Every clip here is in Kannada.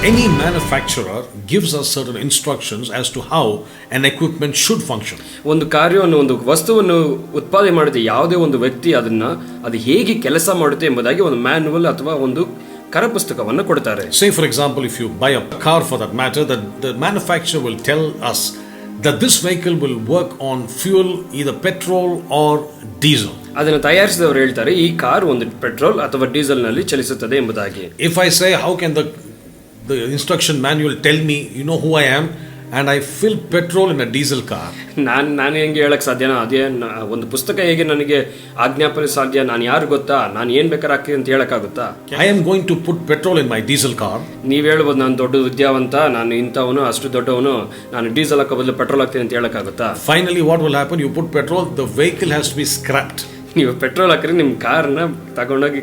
any manufacturer gives us certain instructions as to how an equipment should function. ಒಂದು ಕಾರ್ಯವನ್ನು ಒಂದು ವಸ್ತುವನ್ನು ಉತ್ಪಾದನೆ ಮಾಡಿದ ಯಾವುದೇ ಒಂದು ವ್ಯಕ್ತಿ ಅದು ಹೇಗೆ ಕೆಲಸ ಮಾಡುತ್ತೆ ಎಂಬುದಾಗಿ ಒಂದು ಮ್ಯಾನ್ಯುವಲ್ ಅಥವಾ ಒಂದು ಕರಪುಸ್ತಕವನ್ನು ಕೊಡ್ತಾರೆ. Say for example, if you buy a car for that matter, the manufacturer will tell us that this vehicle will work on fuel either petrol or diesel. ಅದನ್ನು ತಯಾರಿಸಿದವರು ಹೇಳ್ತಾರೆ ಈ ಕಾರ್ ಒಂದು ಪೆಟ್ರೋಲ್ ಅಥವಾ ಡೀಸೆಲ್ ನಲ್ಲಿ ಚಲಿಸುತ್ತದೆ ಎಂಬುದಾಗಿ. If I say how can the instruction manual tell me you know who I am and I fill petrol in a diesel car, ನಾನು ಹೆಂಗೆ ಹೇಳಕ್ ಸಾಧ್ಯನಾ? ಅದೇ ಒಂದು ಪುಸ್ತಕ ಹೇಗೆ ನನಗೆ ಆಜ್ಞಾಪನೆ ಸಾಧ್ಯ? ನಾನು ಯಾರು ಗೊತ್ತಾ? ನಾನು ಏನ್ ಬೇಕಾದ್ರೆ ಹಾಕಿ ಅಂತ ಹೇಳಕ್ಕಾಗುತ್ತಾ? I am going to put petrol in my diesel car. ನೀವ್ ಹೇಳ್ಬೋದು ನಾನು ದೊಡ್ಡ ವಿದ್ಯಾವಂತ, ನಾನು ಇಂಥವನು, ಅಷ್ಟು ದೊಡ್ಡವನು, ನಾನು ಡೀಸೆಲ್ ಹಾಕೋ ಬದಲು ಪೆಟ್ರೋಲ್ ಹಾಕ್ತೀನಿ ಅಂತ ಹೇಳಕ್ಕಾಗುತ್ತಾ? Finally what will happen? You put petrol, the vehicle has to be scrapped. ನೀವು ಪೆಟ್ರೋಲ್ ಹಾಕಿದ್ರೆ ನಿಮ್ ಕಾರ್ನ ತಗೊಂಡೋಗಿ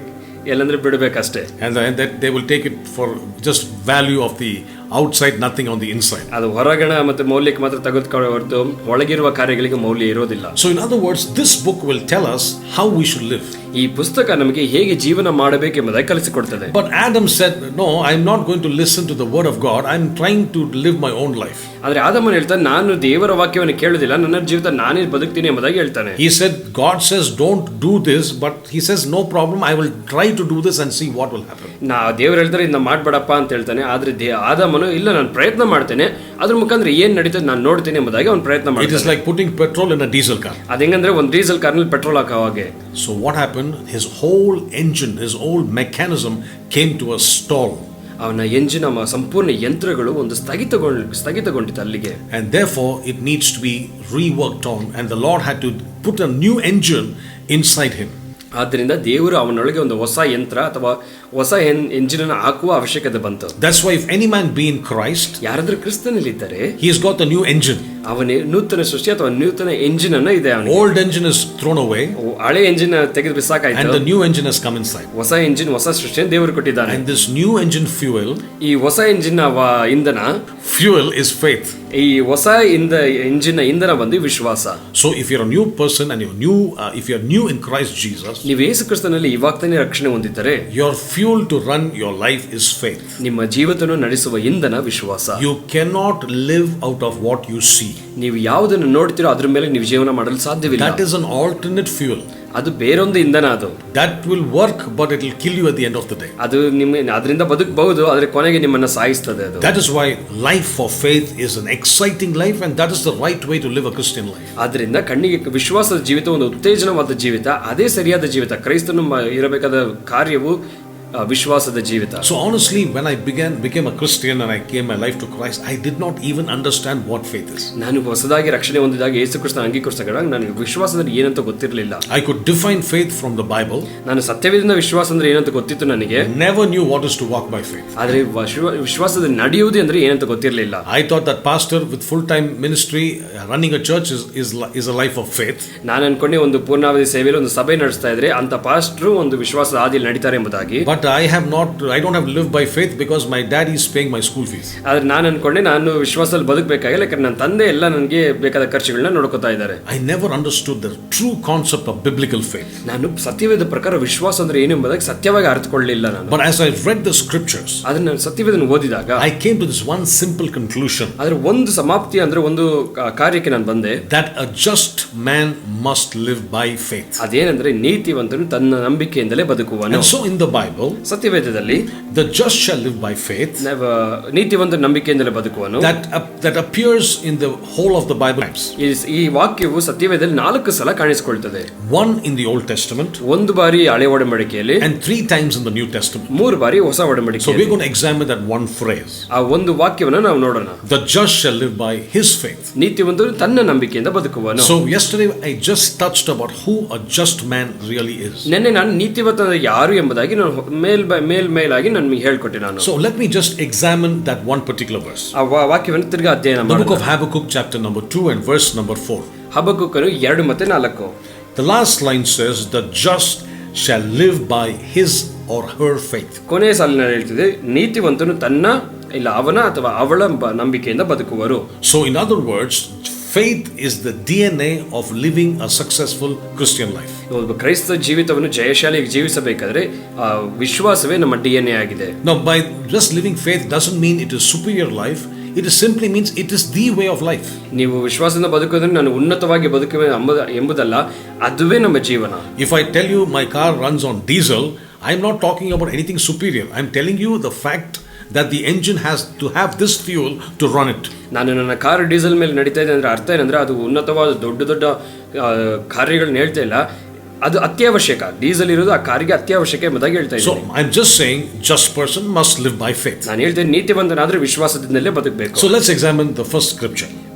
ಎಲ್ಲಂದ್ರೆ ಬಿಡಬೇಕಷ್ಟೇ. And that they will take it for just value of the outside, nothing on the inside. ಅದು ಹೊರಗಣ ಮತ್ತೆ ಮೌಲ್ಯಕ್ಕೆ ಮಾತ್ರ ತೆಗೆದುಕೊಳ್ಳೋ ಹೊರತು ಒಳಗಿರುವ ಕಾರ್ಯಗಳಿಗೆ ಮೌಲ್ಯ ಇರೋದಿಲ್ಲ. So in other words, this book will tell us how we should live. ಈ ಪುಸ್ತಕ ನಮಗೆ ಹೇಗೆ ಜೀವನ ಮಾಡಬೇಕೆಂಬುದಾಗಿ ಕಲಿಸಿಕೊಡ್ತದೆ. But Adam said, no, I am not going to listen to the word of God. I am trying to live my own life. ಆದರೆ ಆದಾಮನು ಹೇಳ್ತಾನೆ ನಾನು ದೇವರ ವಾಕ್ಯವನ್ನು ಕೇಳುವುದಿಲ್ಲ, ನನ್ನ ಜೀವಿತ ನಾನೇ ಬದುಕ್ತೀನಿ ಎಂಬುದಾಗಿ ಹೇಳ್ತಾನೆ. He said God says don't do this, but he says no problem, I will try to do this and see what will happen. ದೇವರು ಹೇಳ್ತಾರೆ ಇದನ್ನ ಮಾಡಬೇಡಪ್ಪ ಅಂತ ಹೇಳ್ತಾನೆ. ಆದ್ರೆ ಆದಾಮನು ಇಲ್ಲ ನಾನು ಪ್ರಯತ್ನ ಮಾಡ್ತೇನೆ, ಅದ್ರ ಮುಖಾಂತರ ಏನ್ ನಡೀತದೆ ನಾನು ನೋಡ್ತೇನೆ ಎಂಬುದಾಗಿ ಅವನು ಪ್ರಯತ್ನ ಮಾಡ್ತಾನೆ. It is like putting petrol in a diesel car. ಅದೇಂಗಂದ್ರೆ ಒಂದು ಡೀಸೆಲ್ ಕಾರ್ನಲ್ಲಿ ಪೆಟ್ರೋಲ್ ಹಾಕೋ ಹಾಗೆ. So what happened? His whole engine, his whole mechanism came to a stall. ಅವನ ಎಂಜಿನ್ ಸಂಪೂರ್ಣ ಯಂತ್ರಗಳು ಒಂದು ಸ್ಥಗಿತಗೊಂಡಿತು ಅಲ್ಲಿಗೆ. And therefore it needs to be reworked on, and the Lord had to put a new engine inside him. ಆದ್ದರಿಂದ ದೇವರು ಅವನೊಳಗೆ ಒಂದು ಹೊಸ ಯಂತ್ರ ಅಥವಾ ಹೊಸ ಎಂಜಿನ್ ಅನ್ನು ಹಾಕುವ ಅವಶ್ಯಕತೆ ಬಂತು. That's why if any man be in Christ, ಯಾರಾದ್ರೂ ಕ್ರಿಸ್ತನಲ್ಲಿದ್ದರೆ he has got the new engine. ಅವನೇ ನೂತನ ಸೃಷ್ಟಿ ಅಥವಾ ನೂತನ ಎಂಜಿನ್ ಅನ್ನ ಇದೆ ಅವನಿಗೆ. Old engine is thrown away, ಹಳೆ ಎಂಜಿನ್ ತೆಗೆದು ಬಿಸಾಕಾಯ್ತು, and the new engine has come inside. ಹೊಸ ಎಂಜಿನ್ ಹೊಸ ಸೃಷ್ಟಿಯನ್ನು ದೇವರು ಕೊಟ್ಟಿದ್ದಾನೆ. And this new engine fuel, ಈ ಹೊಸ ಎಂಜಿನ್ ಇಂಧನ, fuel is faith. ಈ ಹೊಸ ಎಂಜಿನ್ ಇಂಧನ ಬಂದು ವಿಶ್ವಾಸ. So if you're a new person and if you're new in Christ Jesus, ನೀವು ಯೇಸು ಕ್ರಿಸ್ತನಲ್ಲಿ ಇವಾಗ ತಾನೇ ರಕ್ಷಣೆ ಹೊಂದಿದ್ದರೆ, your fuel to run your life is faith. ನಿಮ್ಮ ಜೀವಿತವನ್ನು ನಡೆಸುವ ಇಂಧನ ವಿಶ್ವಾಸ. You cannot live out of what you see. ನೀವು ಯಾವುದನ್ನು ನೋಡ್ತೀರೋ ಅದ್ರ ಮೇಲೆ ನೀವು ಜೀವನ ಮಾಡಲು ಸಾಧ್ಯವಿಲ್ಲ. That is an alternate fuel. ಅದು ಬೇರೊಂದು ಇಂಧನ. ಅದು that will work, but it will kill you at the end of the day. ಅದು ಅದರಿಂದ ಬದುಕಬಹುದು, ಆದರೆ ಕೊನೆಗೆ ನಿಮ್ಮನ್ನ ಸಾಯಿಸ್ತದೆ ಅದು. That is why life for faith is an exciting life, and that is the right way to live a Christian life. ಆದ್ದರಿಂದ ಕಣ್ಣಿಗೆ ವಿಶ್ವಾಸದ ಜೀವಿತ ಒಂದು ಉತ್ತೇಜನವಾದ ಜೀವಿತ, ಅದೇ ಸರಿಯಾದ ಜೀವಿತ. ಕ್ರೈಸ್ತನು ಇರಬೇಕಾದ ಕಾರ್ಯವು ವಿಶ್ವಾಸದ ಜೀವಿತ. So honestly, when I became a Christian and I gave my life to Christ, I did not even understand what faith is. ನಾನು ಹೊಸದಾಗಿ ರಕ್ಷಣೆ ಹೊಂದಿದಾಗ ಯೇಸು ಕ್ರಿಸ್ತನ ಅಂಗೀಕರಿಸಿದಾಗ ನನಗೆ ವಿಶ್ವಾಸದಲ್ಲಿ ಏನಂತ ಗೊತ್ತಿರಲಿಲ್ಲ. I could define faith from the Bible. ನಾನು ಸತ್ಯವೇದದ ವಿಶ್ವಾಸ ಅಂದ್ರೆ ಏನಂತ ಗೊತ್ತಿತ್ತು ನನಗೆ. Never knew what is to walk by faith. ಆದರೆ ವಿಶ್ವಾಸದಲ್ಲಿ ನಡೆಯುವುದು ಅಂದ್ರೆ ಏನಂತ ಗೊತ್ತಿರಲಿಲ್ಲ. I thought that pastor with full time ministry running a church is a life of faith. ನಾನು ಅನ್ಕೊಂಡೆ ಒಂದು ಪೂರ್ಣಾವಧಿ ಸೇವೆಯಲ್ಲಿ ಒಂದು ಸಭೆ ನಡೆಸ್ತಾ ಇದ್ರೆ ಅಂತ ಪಾಸ್ಟರ್ ಒಂದು ವಿಶ್ವಾಸದ ಹಾದಿಯಲ್ಲಿ ನಡೀತಾರೆ ಎಂಬುದಾಗಿ. But I don't have lived by faith because my daddy is paying my school fees. ಆದ್ರೆ ನಾನು ಅನ್ಕೊಂಡೆ ನಾನು ವಿಶ್ವಾಸದಲ್ಲಿ ಬದುಕಬೇಕಾಗಿಲ್ಲ, ಯಾಕಂದ್ರೆ ನನ್ನ ತಂದೆ ಎಲ್ಲ ನನಗೆ ಬೇಕಾದ ಖರ್ಚುಗಳನ್ನ ನೋಡ್ಕೊತಾ ಇದ್ದಾರೆ. I never understood the true concept of biblical faith. ನಾನು ಸತ್ಯವೇದ ಪ್ರಕಾರ ವಿಶ್ವಾಸ ಅಂದ್ರೆ ಏನು ಎಂಬುದಾಗಿ ಸತ್ಯವಾಗಿ ಅರ್ಥಕೊಳ್ಳಲಿಲ್ಲ ನಾನು. But as I read the scriptures, ಅದನ್ನ ನಾನು ಸತ್ಯವೇದನ ಓದಿದಾಗ I came to this one simple conclusion. ಆದ್ರೆ ಒಂದು ಸಮಾಪ್ತಿ ಅಂದ್ರೆ ಒಂದು ಕಾರ್ಯಕ್ಕೆ ನಾನು ಬಂದೆ. That a just man must live by faith. ಅದೇನೆಂದ್ರೆ ನೀತಿವಂತನು ತನ್ನ ನಂಬಿಕೆಯಿಂದಲೇ ಬದುಕುವನು. And so in the Bible, ಸತ್ಯವೇದದಲ್ಲಿ the just shall live by faith. ನೀತಿವಂತ ನಂಬಿಕೆಯಿಂದಲೇ ಬದುಕುವನು. That appears in the whole of the Bible. ಈ ವಾಕ್ಯವು ಸತ್ಯವೇದದಲ್ಲಿ 4 ಸಲ ಕಾಣಿಸಿಕೊಳ್ಳುತ್ತದೆ. One in the Old Testament, ಒಂದು ಬಾರಿ ಹಳೆ ಒಡಂಬಡಿಕೆಯಲ್ಲಿ, and 3 times in the New Testament. 3 ಬಾರಿ ಹೊಸ ಒಡಂಬಡಿಕೆ. So we're going to examine that one phrase. ಆ ಒಂದು ವಾಕ್ಯವನ್ನು ನಾವು ನೋಡೋಣ. The just shall live by his faith. ನೀತಿವಂತನು ತನ್ನ ನಂಬಿಕೆಯಿಂದ ಬದುಕುವನು. So yesterday I just touched about who a just man really is. ನೆನ್ನೆ ನಾನು ನೀತಿವಂತ ಯಾರು ಎಂಬುದಾಗಿ ನಾನು ಮೇಲಾಗಿ ನಾನು ಹೇಳ್ಕೊಟ್ಟೆ ನಾನು. So let me just examine that one particular verse. ಆ ವಾಕ್ಯವನ್ನು ತಿರ್ಗಾ ಅಧ್ಯಯನ ಮಾಡೋಣ. The book of Habakkuk chapter number 2 and verse number 4. ಹಬಕ್ಕೂಕನು 2 ಮತ್ತು 4. The last line says, the just shall live by his or her faith. ಕೊನೆಯ ಸಾಲಿನಲ್ಲಿ ಹೇಳ್ತಿದೆ, ನೀತಿವಂತನು ತನ್ನ ಇಲ್ಲ ಅವನ ಅಥವಾ ಅವಳ ನಂಬಿಕೆಯಿಂದ ಬದುಕುವರು. So in other words, Faith is the DNA of living a successful Christian life. ಒಬ್ಬ ಕ್ರೈಸ್ತ ಜೀವಿತವನ್ನು ಜಯಶಾಲಿಯಾಗಿ ಜೀವಿಸಬೇಕಾದ್ರೆ ವಿಶ್ವಾಸವೇ ನಮ್ಮ DNA ಆಗಿದೆ. Now, by just living faith doesn't mean it is superior life. It simply means it is the way of life. ನೀವು ವಿಶ್ವಾಸದಿಂದ ಬದುಕೋದ್ರೆ ನಾನು ಉನ್ನತವಾಗಿ ಬದುಕುವೆ ಎಂಬುದಲ್ಲ, ಅದುವೇ ನಮ್ಮ ಜೀವನ. If I tell you my car runs on diesel, I'm not talking about anything superior. I'm telling you the fact that the engine has to have this fuel to run it. ನಾನು ನನ್ನ ಕಾರ್ ಡೀಸೆಲ್ ಮೇಲೆ ನಡೀತಾ ಇದೆ ಅಂದ್ರೆ ಅರ್ಥ ಏನಂದ್ರೆ ಅದು ಉನ್ನತವಾದ ದೊಡ್ಡ ದೊಡ್ಡ ಕಾರ್ಯಗಳನ್ನ ಹೇಳ್ತಾ ಇಲ್ಲ, ಅದು ಅತ್ಯವಶ್ಯಕ. ಡೀಸೆಲ್ ಇರೋದು ಆ ಕಾರಿಗೆ ಅತ್ಯವಶ್ಯಕ ಎಂಬುದಾಗಿ ಹೇಳ್ತಾ ಇದ್ದೀನಿ. So I'm just saying just person must live by faith. ನಾನು ಹೇಳ್ತೇನೆ ನೀತಿವಂತನಾದ್ರೆ ವಿಶ್ವಾಸದಿಂದಲೇ ಬದುಕಬೇಕು. So let's examine the first scripture.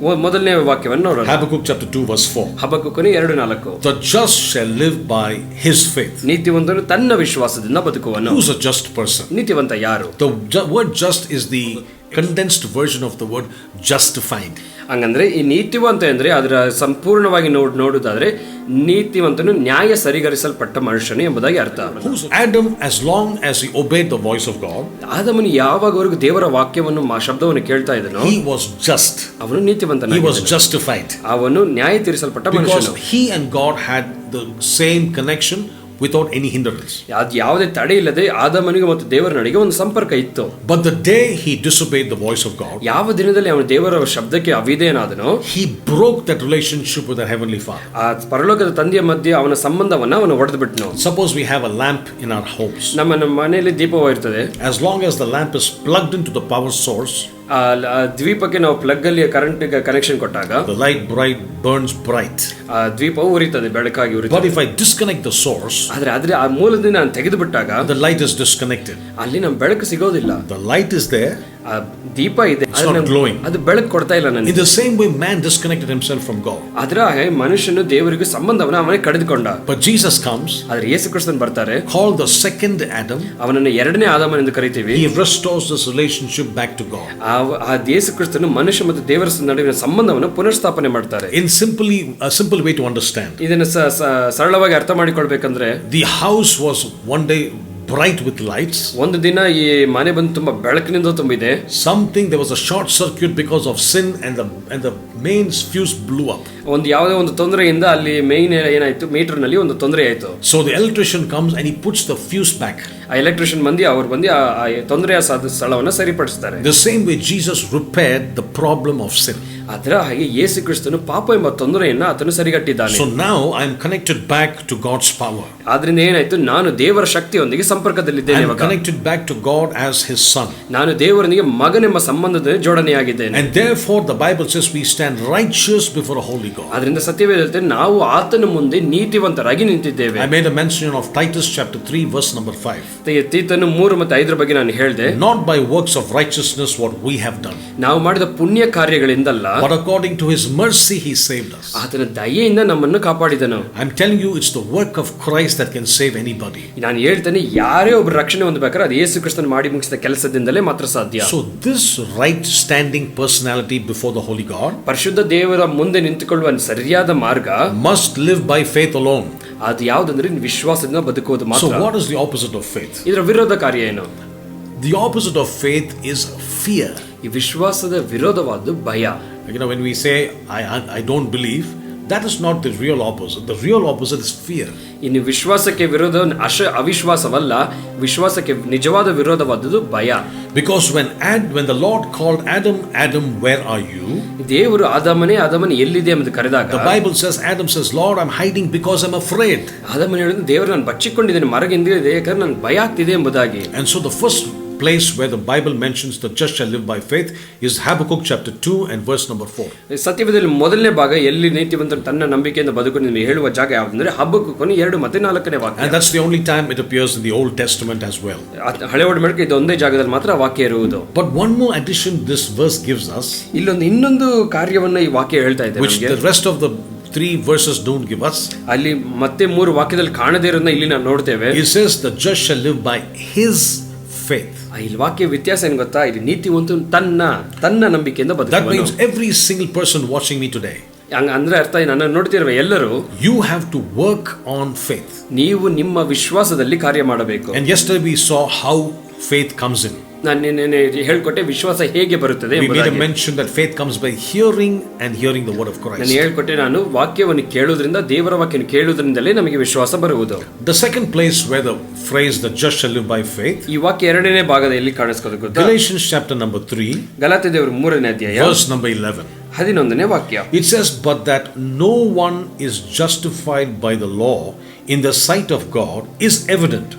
ಮೊದಲನೇ ವಾಕ್ಯವನ್ನು ನೋಡೋಣ. Habakkuk chapter 2 verse 4. ಹಬಕ್ಕೂಕನು 2:4. The just shall live by his faith. ನೀತಿವಂತನು ತನ್ನ ವಿಶ್ವಾಸದಿಂದ ಬದುಕುವನು. Who's a just person? ನೀತಿವಂತ ಯಾರು? The word just is the condensed version of the word justified. ಹಂಗಂದ್ರೆ ಈ ನೀತಿವಂತ ಅಂದ್ರೆ ಅದರ ಸಂಪೂರ್ಣವಾಗಿ ನೋಡುವುದಾದ್ರೆ ನೀತಿವಂತನು ನ್ಯಾಯ ಸರಿಗರಿಸಲ್ಪಟ್ಟ ಮನುಷ್ಯನು ಎಂಬುದಾಗಿ ಅರ್ಥ. Adam, as long as he obeyed the voice of God, ಆದಮನು ಯಾವಾಗವರೆಗೂ ದೇವರ ವಾಕ್ಯವನ್ನು ಶಬ್ದವನ್ನು ಕೇಳ್ತಾ ಇದ್ದನೋ he was just. ಅವನು ನೀತಿವಂತನಾಗಿದ್ದನು. He was justified. ಅವನು ನ್ಯಾಯ ತೀರಿಸಲ್ಪಟ್ಟ ಮನುಷ್ಯನು. Because he and God had the same connection without any hindrance. ಅದು ಯಾವುದೇ ತಡೆ ಇಲ್ಲದೆ ಆದಮನಿಗೆ ಮತ್ತು ದೇವರ ನಡುವೆ ಒಂದು ಸಂಪರ್ಕ ಇತ್ತು. But the day he disobeyed the voice of God, ಯಾವ ದಿನದಲ್ಲಿ ಅವನು ದೇವರ ಶಬ್ದಕ್ಕೆ ಅವಿಧೇಯನಾದನೋ, he broke that relationship with our heavenly Father. ಆ ಪರಲೋಕದ ತಂದೆಯ ಮಧ್ಯೆ ಅವನ ಸಂಬಂಧವನ್ನು ಅವನು ಒಡೆದುಬಿಟ್ಟನು. Suppose we have a lamp in our homes. ನಮ್ಮ ಮನೆಯಲ್ಲಿ ದೀಪವು ಇರ್ತದೆ. As long as the lamp is plugged into the power source, ಆ ದ್ವೀಪಕ್ಕೆ ನಾವು ಪ್ಲಗ್ ಅಲ್ಲಿ ಕರೆಂಟ್ ಕನೆಕ್ಷನ್ ಕೊಟ್ಟಾಗ the light burns bright. ಆ ದ್ವೀಪವು ಉರಿತದೆ, ಬೆಳಕಾಗಿ ಉರಿತದೆ. But if I disconnect the source, ಆದ್ರೆ ಆ ಮೂಲದಿಂದ ನಾನು ತೆಗೆದು ಬಿಟ್ಟಾಗ the light is disconnected. ಅಲ್ಲಿ ನಮ್ಮ ಬೆಳಕು ಸಿಗೋದಿಲ್ಲ. The light is there, ಆ ದೀಪ ಇದೆ, ಅದು ಬೆಳಕು ಕೊಡ್ತಾ ಇಲ್ಲ ನನಗೆ. In the same way man disconnected himself from God. ಅದರ ಹಾಗೆ ಮನುಷ್ಯನು ದೇವರಿಗೆ ಸಂಬಂಧವನ್ನು ಅವನೇ ಕಡಿದುಕೊಂಡ. But Jesus comes, ಆದ್ರೆ ಯೇಸು ಕ್ರಿಸ್ತನು ಬರ್ತಾರೆ, called the second Adam. ಅವನನ್ನು ಎರಡನೇ ಆದಾಮ ಎಂದು ಕರೀತೀವಿ. He restores this relationship back to God. ಆ ಯೇಸು ಕ್ರಿಸ್ತನು ಮನುಷ್ಯ ಮತ್ತು ದೇವರ ನಡುವಿನ ಸಂಬಂಧವನ್ನು ಪುನರ್ಸ್ಥಾಪನೆ ಮಾಡ್ತಾರೆ. In a simple way to understand, ಇದನ್ನು ಸರಳವಾಗಿ ಅರ್ಥ ಮಾಡಿಕೊಳ್ಬೇಕಂದ್ರೆ, the house was one day bright with lights. ಒಂದು ದಿನ ಈ ಮನೆ ಬಂದು ತುಂಬಾ ಬೆಳಕಿನಿಂದ ತುಂಬಿದೆ. There was a short circuit because of sin and the main fuse blew up. ಒಂದು ಯಾವುದೋ ಒಂದು ತೊಂದರೆಯಿಂದ ಅಲ್ಲಿ ಮೇನ್ ಏನಾಯ್ತು, ಮೀಟರ್ ನಲ್ಲಿ ಒಂದು ತೊಂದರೆ ಆಯ್ತು. So the electrician comes and he puts the fuse back. ಆ ಎಲೆಕ್ಟ್ರಿಷಿಯನ್ ಅವ್ರು ಬಂದು ಆ ತೊಂದರೆಯ ಸ್ಥಳವನ್ನು ಸರಿಪಡಿಸ್ತಾರೆ. The same way Jesus repaired the problem of sin. ಅದರ ಹಾಗೆ ಯೇಸು ಕ್ರಿಸ್ತನು ಪಾಪ ಎಂಬ ತೊಂದರೆಯನ್ನು ಆತನು ಸರಿಗಟ್ಟಿದ್ದಾನೆ. So now I am connected back to God's power. ಆದ್ರಿಂದ ಏನಾಯ್ತು, ನಾನು ದೇವರ ಶಕ್ತಿಯೊಂದಿಗೆ ಸಂಪರ್ಕದಲ್ಲಿದ್ದೇನೆ. I am connected back to God as his son. ನಾನು ದೇವರೊಂದಿಗೆ ಮಗನೆಂಬ ಸಂಬಂಧದ ಜೋಡಣೆಯಾಗಿದ್ದೇನೆ. And therefore the Bible says we stand righteous before a holy God. ಆದ್ರಿಂದ ಸತ್ಯವೇದದಲ್ಲಿ ನಾವು ಆತನ ಮುಂದೆ ನೀತಿವಂತರಾಗಿ ನಿಂತಿದ್ದೇವೆ. I made a mention of Titus chapter 3 verse number 5. ತೀತನು 3 ಮತ್ತು 5 ಬಗ್ಗೆ ನಾನು ಹೇಳಿದೆ. Not by works of righteousness what we have done. ನಾವು ಮಾಡಿದ ಪುಣ್ಯ ಕಾರ್ಯಗಳಿಂದಲ್ಲ, but according to his mercy he saved us. ಆತನ ದಯೆಯಿಂದ ನಮ್ಮನ್ನು ಕಾಪಾಡಿದನು. I am telling you it's the work of Christ that can save anybody. ನಾನು ಹೇಳ್ತೇನೆ, ಯಾರೇ ಒಬ್ಬರು ರಕ್ಷಣೆ ಹೊಂದಬೇಕಾದ್ರೆ ಅದು ಯೇಸು ಕ್ರಿಸ್ತನು ಮಾಡಿ ಮುಗಿಸಿದ ಕೆಲಸದಿಂದಲೇ ಮಾತ್ರ ಸಾಧ್ಯ. So this right standing personality before the holy God, ಪರಿಶುದ್ಧ ದೇವರ ಮುಂದೆ ನಿಂತುಕೊಳ್ಳುವ ಸರಿಯಾದ ಮಾರ್ಗ, must live by faith alone. ಅದು ಯಾವುದಂದ್ರೆ ವಿಶ್ವಾಸದಿಂದ ಬದುಕುವುದು ಮಾತ್ರ. So what is the opposite of faith? ಇದರ ವಿರೋಧ ಕಾರ್ಯ ಏನು? The opposite of faith is fear. ಈ ವಿಶ್ವಾಸದ ವಿರೋಧವಾದ ಭಯ. When we say I don't believe, that is not the real opposite. The real opposite is fear. ಇನ್ನು ವಿಶ್ವಾಸಕ್ಕೆ ವಿರೋಧ ಅವಿಶ್ವಾಸವಲ್ಲ, ವಿಶ್ವಾಸಕ್ಕೆ ನಿಜವಾದ ವಿರೋಧವಾದದ್ದು ಭಯ. Because when the Lord called Adam, Adam, where are you? ದೇವರು ಆದಾಮನೇ ಎಲ್ಲಿದೆ ಎಂದು ಕರೆದಾಗ, the Bible says Adam says, Lord, I'm hiding because I'm afraid. ಆದಾಮನು ಹೇಳಿದ, ದೇವರು ನಾನು ಬಚ್ಚಿಕೊಂಡಿದ್ದೇನೆ, ಮರಗೆಂದಿದೆ, ಯಾಕಂದ್ರೆ ನನಗೆ ಭಯ ಆಗ್ತಿದೆ ಎಂಬುದಾಗಿ. And so the first place where the Bible mentions the just shall live by faith is Habakkuk chapter 2 and verse number 4. ಸತ್ಯವೇದದಲ್ಲಿ ಮೊದಲನೇ ಭಾಗ ಎಲ್ಲಿ ನೀತಿವಂತನು ತನ್ನ ನಂಬಿಕೆಯಿಂದ ಬದುಕುತ್ತಾನೆ ಹೇಳುವ ಜಾಗ ಯಾವುದಂದ್ರೆ ಹಬಕ್ಕೂಕನ 2 ಮತ್ತು 4ನೇ ವಾಕ್ಯ. And that's the only time it appears in the Old Testament as well. ಹಳೆ ಒಡಂಬಡಿಕೆ ಇದು ಒಂದೇ ಜಾಗದಲ್ಲಿ ಮಾತ್ರ ವಾಕ್ಯ ಇರುವುದು. But one more addition this verse gives us, ಇನ್ನೊಂದು ಕಾರ್ಯವನ್ನು ಈ ವಾಕ್ಯ ಹೇಳ್ತಾ ಇದೆ, which the rest of the 3 verses don't give us. ಅಲ್ಲಿ ಮತ್ತೆ 3 ವಾಕ್ಯದಲ್ಲಿ ಕಾಣದೇ ಇರೋದನ್ನ ಇಲ್ಲಿ ನಾವು ನೋಡ್ತೇವೆ. It says the just shall live by his faith. ಇಲ್ಲಿ ವಾಕ್ಯ ವ್ಯತ್ಯಾಸ ಏನು ಗೊತ್ತಾ, ಇಲ್ಲಿ ನೀತಿವಂತನು ತನ್ನ ನಂಬಿಕೆಯಿಂದ ಬದುಕುವನು. That means every single person watching me today, ಅಂದ್ರೆ ಅರ್ಥ ನನ್ನ ನೋಡ್ತಿರುವ ಎಲ್ಲರೂ, you have to work on faith. ನೀವು ನಿಮ್ಮ ವಿಶ್ವಾಸದಲ್ಲಿ ಕಾರ್ಯ ಮಾಡಬೇಕು. And yesterday we saw how faith comes in. ನಾನು ನಿನ್ನೆ ಹೇಳ್ಕೊಟ್ಟೆ ವಿಶ್ವಾಸ ಹೇಗೆ ಬರುತ್ತದೆ We made a mention that faith comes by hearing and hearing the word of Christ. ನಾನು ಹೇಳ್ಕೊಟ್ಟೆ, ನಾನು ವಾಕ್ಯವನ್ನು ಕೇಳುವುದರಿಂದ, ದೇವರ ವಾಕ್ಯವನ್ನು ಕೇಳುವುದರಿಂದಲೇ ನಮಗೆ ವಿಶ್ವಾಸ ಬರುವುದು. The second place where the phrase the just shall live by faith, ಈ ವಾಕ್ಯ ಎರಡನೇ ಭಾಗದಲ್ಲಿ ಕಾಣಿಸ್ಕೋದು ಗೊತ್ತಾ? Galatians chapter number 3, ಗಲಾತ್ಯ ದೇವರು 3ನೇ ಅಧ್ಯಾಯ verse number 11. 11ನೇ ವಾಕ್ಯ. It says, but that no one is justified by the law in the sight of God is evident,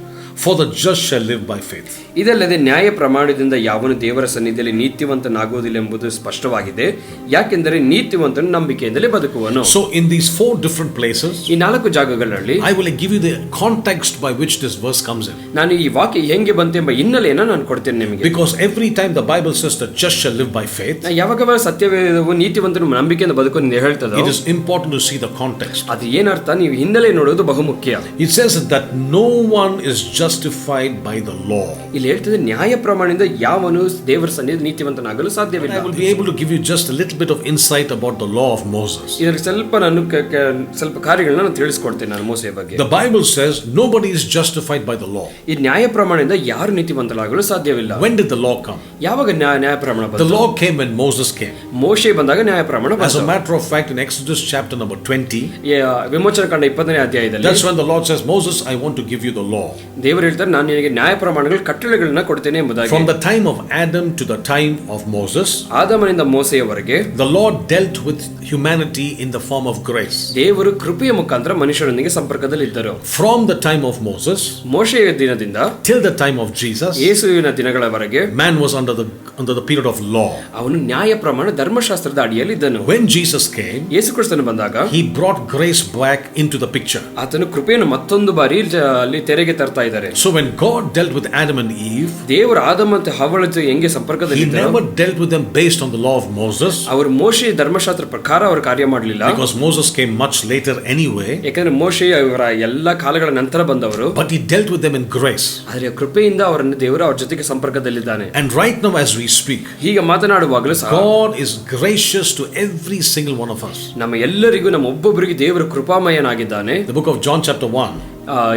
for the just shall live by faith. ಇದಲ್ಲದೆ ನ್ಯಾಯ ಪ್ರಮಾಣದಿಂದ ಯಾವನು ದೇವರ ಸನ್ನಿಧಿಯಲ್ಲಿ ನೀತಿವಂತನಾಗುವುದಿಲ್ಲ ಎಂಬುದು ಸ್ಪಷ್ಟವಾಗಿದೆ, ಯಾಕೆಂದರೆ ನೀತಿವಂತನು ನಂಬಿಕೆಯಿಂದಲೇ ಬದುಕುವನು. So in these 4 different places, ಈ 4 ಜಾಗಗಳಲ್ಲಿ I will give you the context by which this verse comes in. ನಾನು ಈ ವಾಕ್ಯ ಹೆಂಗೆ ಬಂತೆಂಬ ಹಿನ್ನೆಲೆಯನ್ನು ನಾನು ಕೊಡ್ತೇನೆ ನಿಮಗೆ. Because every time the Bible says the just shall live by faith, ಯಾವಾಗ ಸತ್ಯವೇದವು ನೀತಿವಂತನು ನಂಬಿಕೆಯಿಂದ ಬದುಕು ಎಂದು ಹೇಳ್ತದೋ, it is important to see the context. ಅದು ಏನರ್ಥ, ನೀವು ಹಿನ್ನೆಲೆ ನೋಡುವುದು ಬಹುಮುಖ್ಯ. It says that no one is justified by the law. ಇಲ್ಲಿ ಹೇಳ್ತದೆ, ನ್ಯಾಯ ಪ್ರಮಾಣದಿಂದ ಯಾವನು ದೇವರ ಸನ್ನಿಧಿಯಲ್ಲಿ ನೀತಿವಂತನಾಗಲು ಸಾಧ್ಯವಿಲ್ಲ. I will be able to give you just a little bit of insight about the law of Moses. ಇದಕ್ಕೆ ಸ್ವಲ್ಪ ಕಾರ್ಯಗಳನ್ನ ನಾನು ತಿಳಿಸ್ಕೊಡ್ತೇನೆ ನಾನು ಮೋಸೆಯ ಬಗ್ಗೆ. The Bible says nobody is justified by the law. ಈ ನ್ಯಾಯ ಪ್ರಮಾಣದಿಂದ ಯಾರು ನೀತಿವಂತರಾಗಲು ಸಾಧ್ಯವಿಲ್ಲ. When did the law come? ಯಾವಾಗ ನ್ಯಾಯ ಪ್ರಮಾಣ ಬಂತು? The law came when Moses came. ಮೋಶೆ ಬಂದಾಗ ನ್ಯಾಯ ಪ್ರಮಾಣ ಬಂತು. As a matter of fact, in Exodus chapter number 20, ವಿಮೋಚನ ಕಾಂಡ 20ನೇ ಅಧ್ಯಾಯದಲ್ಲಿ, that's when the Lord says, Moses, I want to give you the law. ದೇವರು ಹೇಳ್ತಾರೆ, ನಾನು ನಿನಗೆ ನ್ಯಾಯ ಪ್ರಮಾಣಗಳ ಕಟ್ಟಳೆಗಳನ್ನ ಕೊಡ್ತೇನೆ ಎಂಬುದಾಗಿ. From the time of Adam to the time of Moses, ಆದಾಮನಿಂದ ಮೋಸೆಯವರೆಗೆ the Lord dealt with humanity in the form of grace. ದೇವರು ಕೃಪೆಯ ಮುಖಾಂತರ ಮನುಷ್ಯರೊಂದಿಗೆ ಸಂಪರ್ಕದಲ್ಲಿದ್ದರು. From the time of Moses, ಮೋಶೆಯ ದಿನದಿಂದ till the time of Jesus, ಯೇಸುವಿನ ದಿನಗಳವರೆಗೆ man was under the period of law. ಅವನು ನ್ಯಾಯ ಪ್ರಮಾಣ ಧರ್ಮಶಾಸ್ತ್ರದ ಅಡಿಯಲ್ಲಿ ಇದ್ದನು. When Jesus came, ಯೇಸು ಕ್ರಿಸ್ತನು ಬಂದಾಗ he brought grace back into the picture. ಆತನು ಕೃಪೆಯನ್ನು ಮತ್ತೊಂದು ಬಾರಿ ಅಲ್ಲಿ ತೆರೆಗೆ ತರ್ತಾ ಇದ್ದಾರೆ. So when God dealt with Adam and Eve, ದೇವರು ಆದಾಮ ಮತ್ತು ಹವ್ವಳ ಜೊತೆ ಹೆಂಗೆ ಸಂಪರ್ಕದಲ್ಲಿ he never dealt with them based on the law of Moses. ಅವರು ಮೋಶೆ ಧರ್ಮಶಾಸ್ತ್ರ ಪ್ರಕಾರ ಅವರು ಕಾರ್ಯ ಮಾಡಲಿಲ್ಲ. Because Moses came much later anyway. ಯಾಕಂದ್ರೆ ಮೋಶೆ ಅವರ ಎಲ್ಲಾ ಕಾಲಗಳ ನಂತರ ಬಂದವರು. But he dealt with them in grace. ಆದರೆ ಕೃಪೆಯಿಂದ ಅವರನ್ನು ದೇವರು ಅವರ ಜೊತೆಗೆ ಸಂಪರ್ಕದಲ್ಲಿದ್ದಾನೆ. And right now as we speak, ಹೀಗೆ ಮಾತನಾಡುವಾಗಲೂ ಸಹ God is gracious to every single one of us. ನಮ್ಮ ಎಲ್ಲರಿಗೂ, ನಮ್ಮ ಒಬ್ಬೊಬ್ಬರಿಗೆ ದೇವರು ಕೃಪಾಮಯನಾಗಿದ್ದಾನೆ. The book of John chapter 1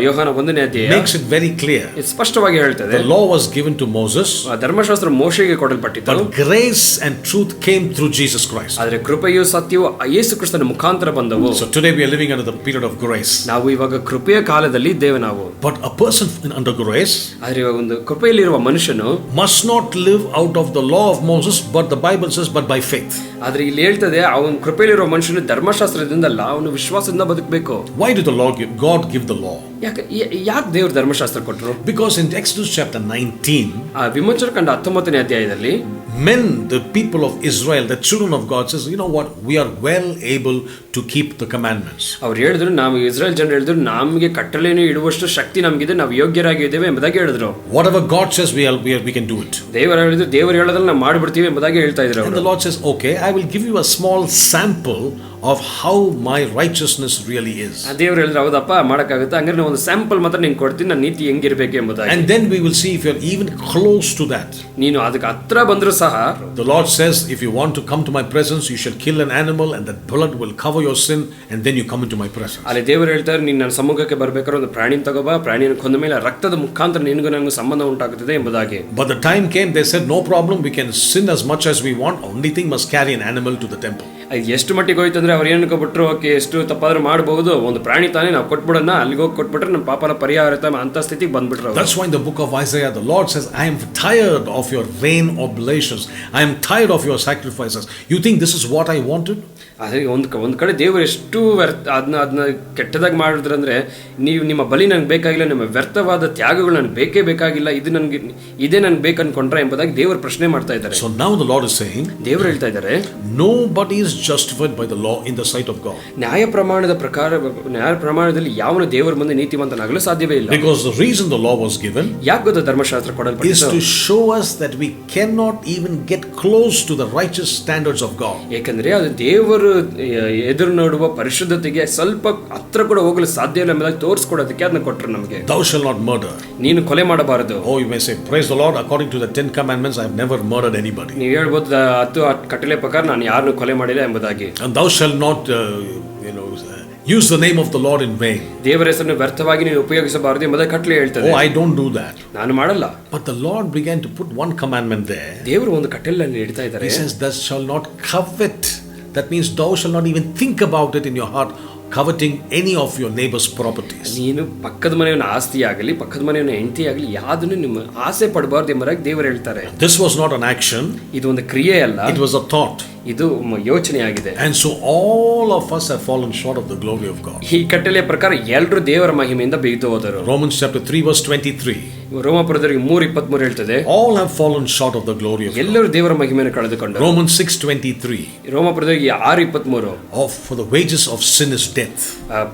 ಯೋಹಾನ 1ನೇ ಅಧ್ಯಾಯ makes it very clear. ಸ್ಪಷ್ಟವಾಗಿ ಹೇಳ್ತದೆ, The law was given to Moses, ಧರ್ಮಶಾಸ್ತ್ರ ಮೋಶೆಗೆ ಕೊಡಲ್ಪಟ್ಟಿತು. but grace and truth came through Jesus Christ. ಆದರೆ ಕೃಪೆಯು ಸತ್ಯವು ಯೇಸು ಕ್ರಿಸ್ತನ ಮುಖಾಂತರ ಬಂದವು. So today we are living under the period of grace. ನಾವು ಇವಾಗ ಕೃಪೆಯ ಕಾಲದಲ್ಲಿ ಇದ್ದೇವೆ ನಾವು. But a person under grace ಆದರೆ ಒಂದು ಕೃಪೆಯಲ್ಲಿರುವ ಮನುಷ್ಯನು must not live out of the law of Moses, but the Bible says but by faith. ಆದರೆ ಇಲ್ಲಿ ಹೇಳ್ತದೆ, ಅವನು ಕೃಪೆಯಲ್ಲಿರುವ ಮನುಷ್ಯನು ಧರ್ಮಶಾಸ್ತ್ರದಿಂದ ಅಲ್ಲ, ಅವನು ವಿಶ್ವಾಸದಿಂದ ಬದುಕಬೇಕು. Why did God give the law? ಯಾಕೆ ದೇವರು ಧರ್ಮಶಾಸ್ತ್ರ ಕೊಟ್ಟರು? Because in Exodus chapter 19, ವಿಮೋಚನ ಕಾಂಡ 19ನೇ ಅಧ್ಯಾಯದಲ್ಲಿ men, the people of Israel, the children of God says, you know what, we are well able to keep the commandments. ಅವ್ರು ಹೇಳಿದ್ರು, ನಾವು ಇಸ್ರಾಯೇಲ್ ಜನರು ಹೇಳಿದ್ರು, ನಮಗೆ ಕಟ್ಟಳೆಯನ್ನು ಇಡುವಷ್ಟು ಶಕ್ತಿ ನಮಗಿದೆ, ನಾವು ಯೋಗ್ಯರಾಗಿದ್ದೇವೆ ಎಂಬುದಾಗಿ ಹೇಳಿದ್ರು. Whatever God says, we can do it. ದೇವರು ಹೇಳೋದನ್ನ ನಾವು ಮಾಡಿಬಿಡ್ತೀವಿ ಎಂಬುದಾಗಿ ಹೇಳ್ತಾ ಇದ್ರು. And the Lord says, okay, I will give you a small sample of how my righteousness really is. ದೇವರು ಹೇಳಿದ್ರು, ಹೌದಪ್ಪ ಮಾಡಕ್ಕಾಗುತ್ತೆ, ಹಂಗಾರೆ ಒಂದು ಸ್ಯಾಂಪಲ್ ಮಾತ್ರ ನೀನು ಕೊಡ್ತೀನಿ, ನನ್ನ ನೀತಿ ಹೆಂಗಿರ್ಬೇಕು ಎಂಬುದಾಗಿ. And then we will see if you are even close to that. ನೀನು ಅದಕ್ಕೆ ಹತ್ರ ಬಂದರೂ ಸಹ, the Lord says, if you want to come to my presence, you shall kill an animal and that blood will cover your sin, and then you come into my presence. ಅಲ್ಲಿ ದೇವರು ಹೇಳ್ತಾರೆ, ನೀನು ನನ್ನ ಸಮ್ಮುಖಕ್ಕೆ ಬರಬೇಕಾದ್ರೆ ಒಂದು ಪ್ರಾಣಿನ ತಗೋಬಾ, ಪ್ರಾಣಿಯನ್ನು ಕೊಂದ ಮೇಲೆ ರಕ್ತದ ಮುಖಾಂತರ ನಿನಗೂ ನನಗೂ ಸಂಬಂಧ ಉಂಟಾಗುತ್ತದೆ ಎಂಬುದಾಗಿ. But the time came, they said, no problem, we can sin as much as we want, only thing must carry an animal to the temple. ಎಷ್ಟು ಮಟ್ಟಿಗೆ ಹೋಯ್ತು ಅಂದ್ರೆ ಅವ್ರು ಏನು ಕೊಟ್ಬಿಟ್ರು, ಓಕೆ ಎಷ್ಟು ತಪ್ಪಾದ್ರೂ ಮಾಡಬಹುದು, ಒಂದು ಪ್ರಾಣಿ ತಾನೇ ನಾವು ಕೊಟ್ಬಿಡೋಣ, ಅಲ್ಲಿಗೆ ಹೋಗಿ ಕೊಟ್ಬಿಟ್ರೆ ನಮ್ಮ ಪಾಪನ ಪರಿಹಾರ ಅಂತ ಸ್ಥಿತಿಗೆ ಬಂದ್ಬಿಟ್ರು. That's why in the book of Isaiah the Lord says, I am tired of your vain oblations, I am tired of your sacrifices. You think this is what I wanted? ಅದೇ ಒಂದು ಕಡೆ ದೇವರು ಎಷ್ಟು ಅದನ್ನ ಕೆಟ್ಟದಾಗಿ ಮಾಡಿದ್ರು ಅಂದ್ರೆ, ನೀವು ನಿಮ್ಮ ಬಲಿ ನನಗೆ ಬೇಕಾಗಿಲ್ಲ, ನಿಮ್ಮ ವ್ಯರ್ಥವಾದ ತ್ಯಾಗಗಳು ನನಗೆ ಬೇಕೇ ಬೇಕಾಗಿಲ್ಲ, ಇದೇ ನನಗೆ ಬೇಕು ಅನ್ಕೊಂಡ್ರೆ ಎಂಬುದಾಗಿ ದೇವರು ಪ್ರಶ್ನೆ ಮಾಡ್ತಾ ಇದ್ದಾರೆ. So now the Lord is saying, ದೇವರು ಹೇಳ್ತಾ ಇದ್ದಾರೆ, nobody is justified by the law in the sight of God. ನ್ಯಾಯ ಪ್ರಮಾಣದಲ್ಲಿ ಯಾವನು ದೇವರ ಮುಂದೆ ನೀತಿವಂತನಾಗಲು ಸಾಧ್ಯವೇ ಇಲ್ಲ. Because the reason the law was given ಯಾಕೆ ಗೊತ್ತಾ ಧರ್ಮಶಾಸ್ತ್ರ ಕೊಡಲ್ಪಟ್ಟಿತು? is to show us that we cannot even get close to the righteous standards of God. ಏಕೆಂದ್ರೆ ಅದು ದೇವರು ಎದುರು ನೋಡುವ ಪರಿಶುದ್ಧತೆಗೆ ಸ್ವಲ್ಪ ಹತ್ರ ಕೂಡ ಹೋಗಲು ಸಾಧ್ಯ ಇಲ್ಲ ಎಂಬುದಾಗಿ ತೋರಿಸ್ಕೊಡೋದಕ್ಕೆ ಅದನ್ನ ಕೊಟ್ಟರು ನಮಗೆ. Thou shalt not murder. ನೀನು ಕೊಲೆ ಮಾಡಬಾರದು. Oh, you may say, praise the Lord, according to the 10 commandments I have never murdered anybody. ನೀವು ಹೇಳ್ಬೋದು, 10 ಕಟ್ಟಳೆ ಪ್ರಕಾರ ನಾನು ಯಾರನ್ನು ಕೊಲೆ ಮಾಡಿಲ್ಲ ಎಂಬುದಾಗಿ. And thou shalt not use the name of the Lord in vain. ದೇವರ ಹೆಸರನ್ನು ವ್ಯರ್ಥವಾಗಿ ನೀನು ಉಪಯೋಗಿಸಬಾರದು ಎಂಬುದಾಗಿ ಕಟ್ಟಳೆ ಹೇಳ್ತದೆ. Oh, I don't do that. ನಾನು ಮಾಡಲ್ಲ. But the Lord began to put one commandment there. ದೇವರು ಒಂದು ಕಟ್ಟಳೆಯನ್ನು ಇಡ್ತಾ ಇದ್ದಾರೆ. He says, "Thou shalt not covet." That means thou shalt not even think about it in your heart, coveting any of your neighbor's properties. ನೀನು ಪಕ್ಕದ ಮನೆಯವನ ಆಸ್ತಿ ಆಗಲಿ, ಪಕ್ಕದ ಮನೆಯವನ ಹೆಂಡತಿ ಆಗಲಿ, ಯಾವುದನ್ನು ನಿಮ್ಮ ಆಸೆ ಪಡಬಾರದು ಎಂಬುದಾಗಿ ದೇವರು ಹೇಳ್ತಾರೆ. This was not an action. ಇದು ಒಂದು ಕ್ರಿಯೆ ಅಲ್ಲ. It was a thought. ಇದು ಯೋಚನೆ ಆಗಿದೆ. And so all of us have fallen short of the glory of God. ಈ ಕಟ್ಟಳೆಯ ಪ್ರಕಾರ ಎಲ್ಲರೂ ದೇವರ ಮಹಿಮೆಯಿಂದ ಬಿದ್ದು ಹೋದರು. Romans chapter 3 verse 23. ರೋಮಾಪುರದವರಿಗೆ 3:23 ಹೇಳ್ತದೆ, all have fallen short of the glory of God. ಎಲ್ಲರೂ ದೇವರ ಮಹಿಮೆಯನ್ನು ಕಳೆದುಕೊಂಡರು. Romans 6:23. ರೋಮಾಪುರದವರಿಗೆ 6:23. For the wages of sin is death.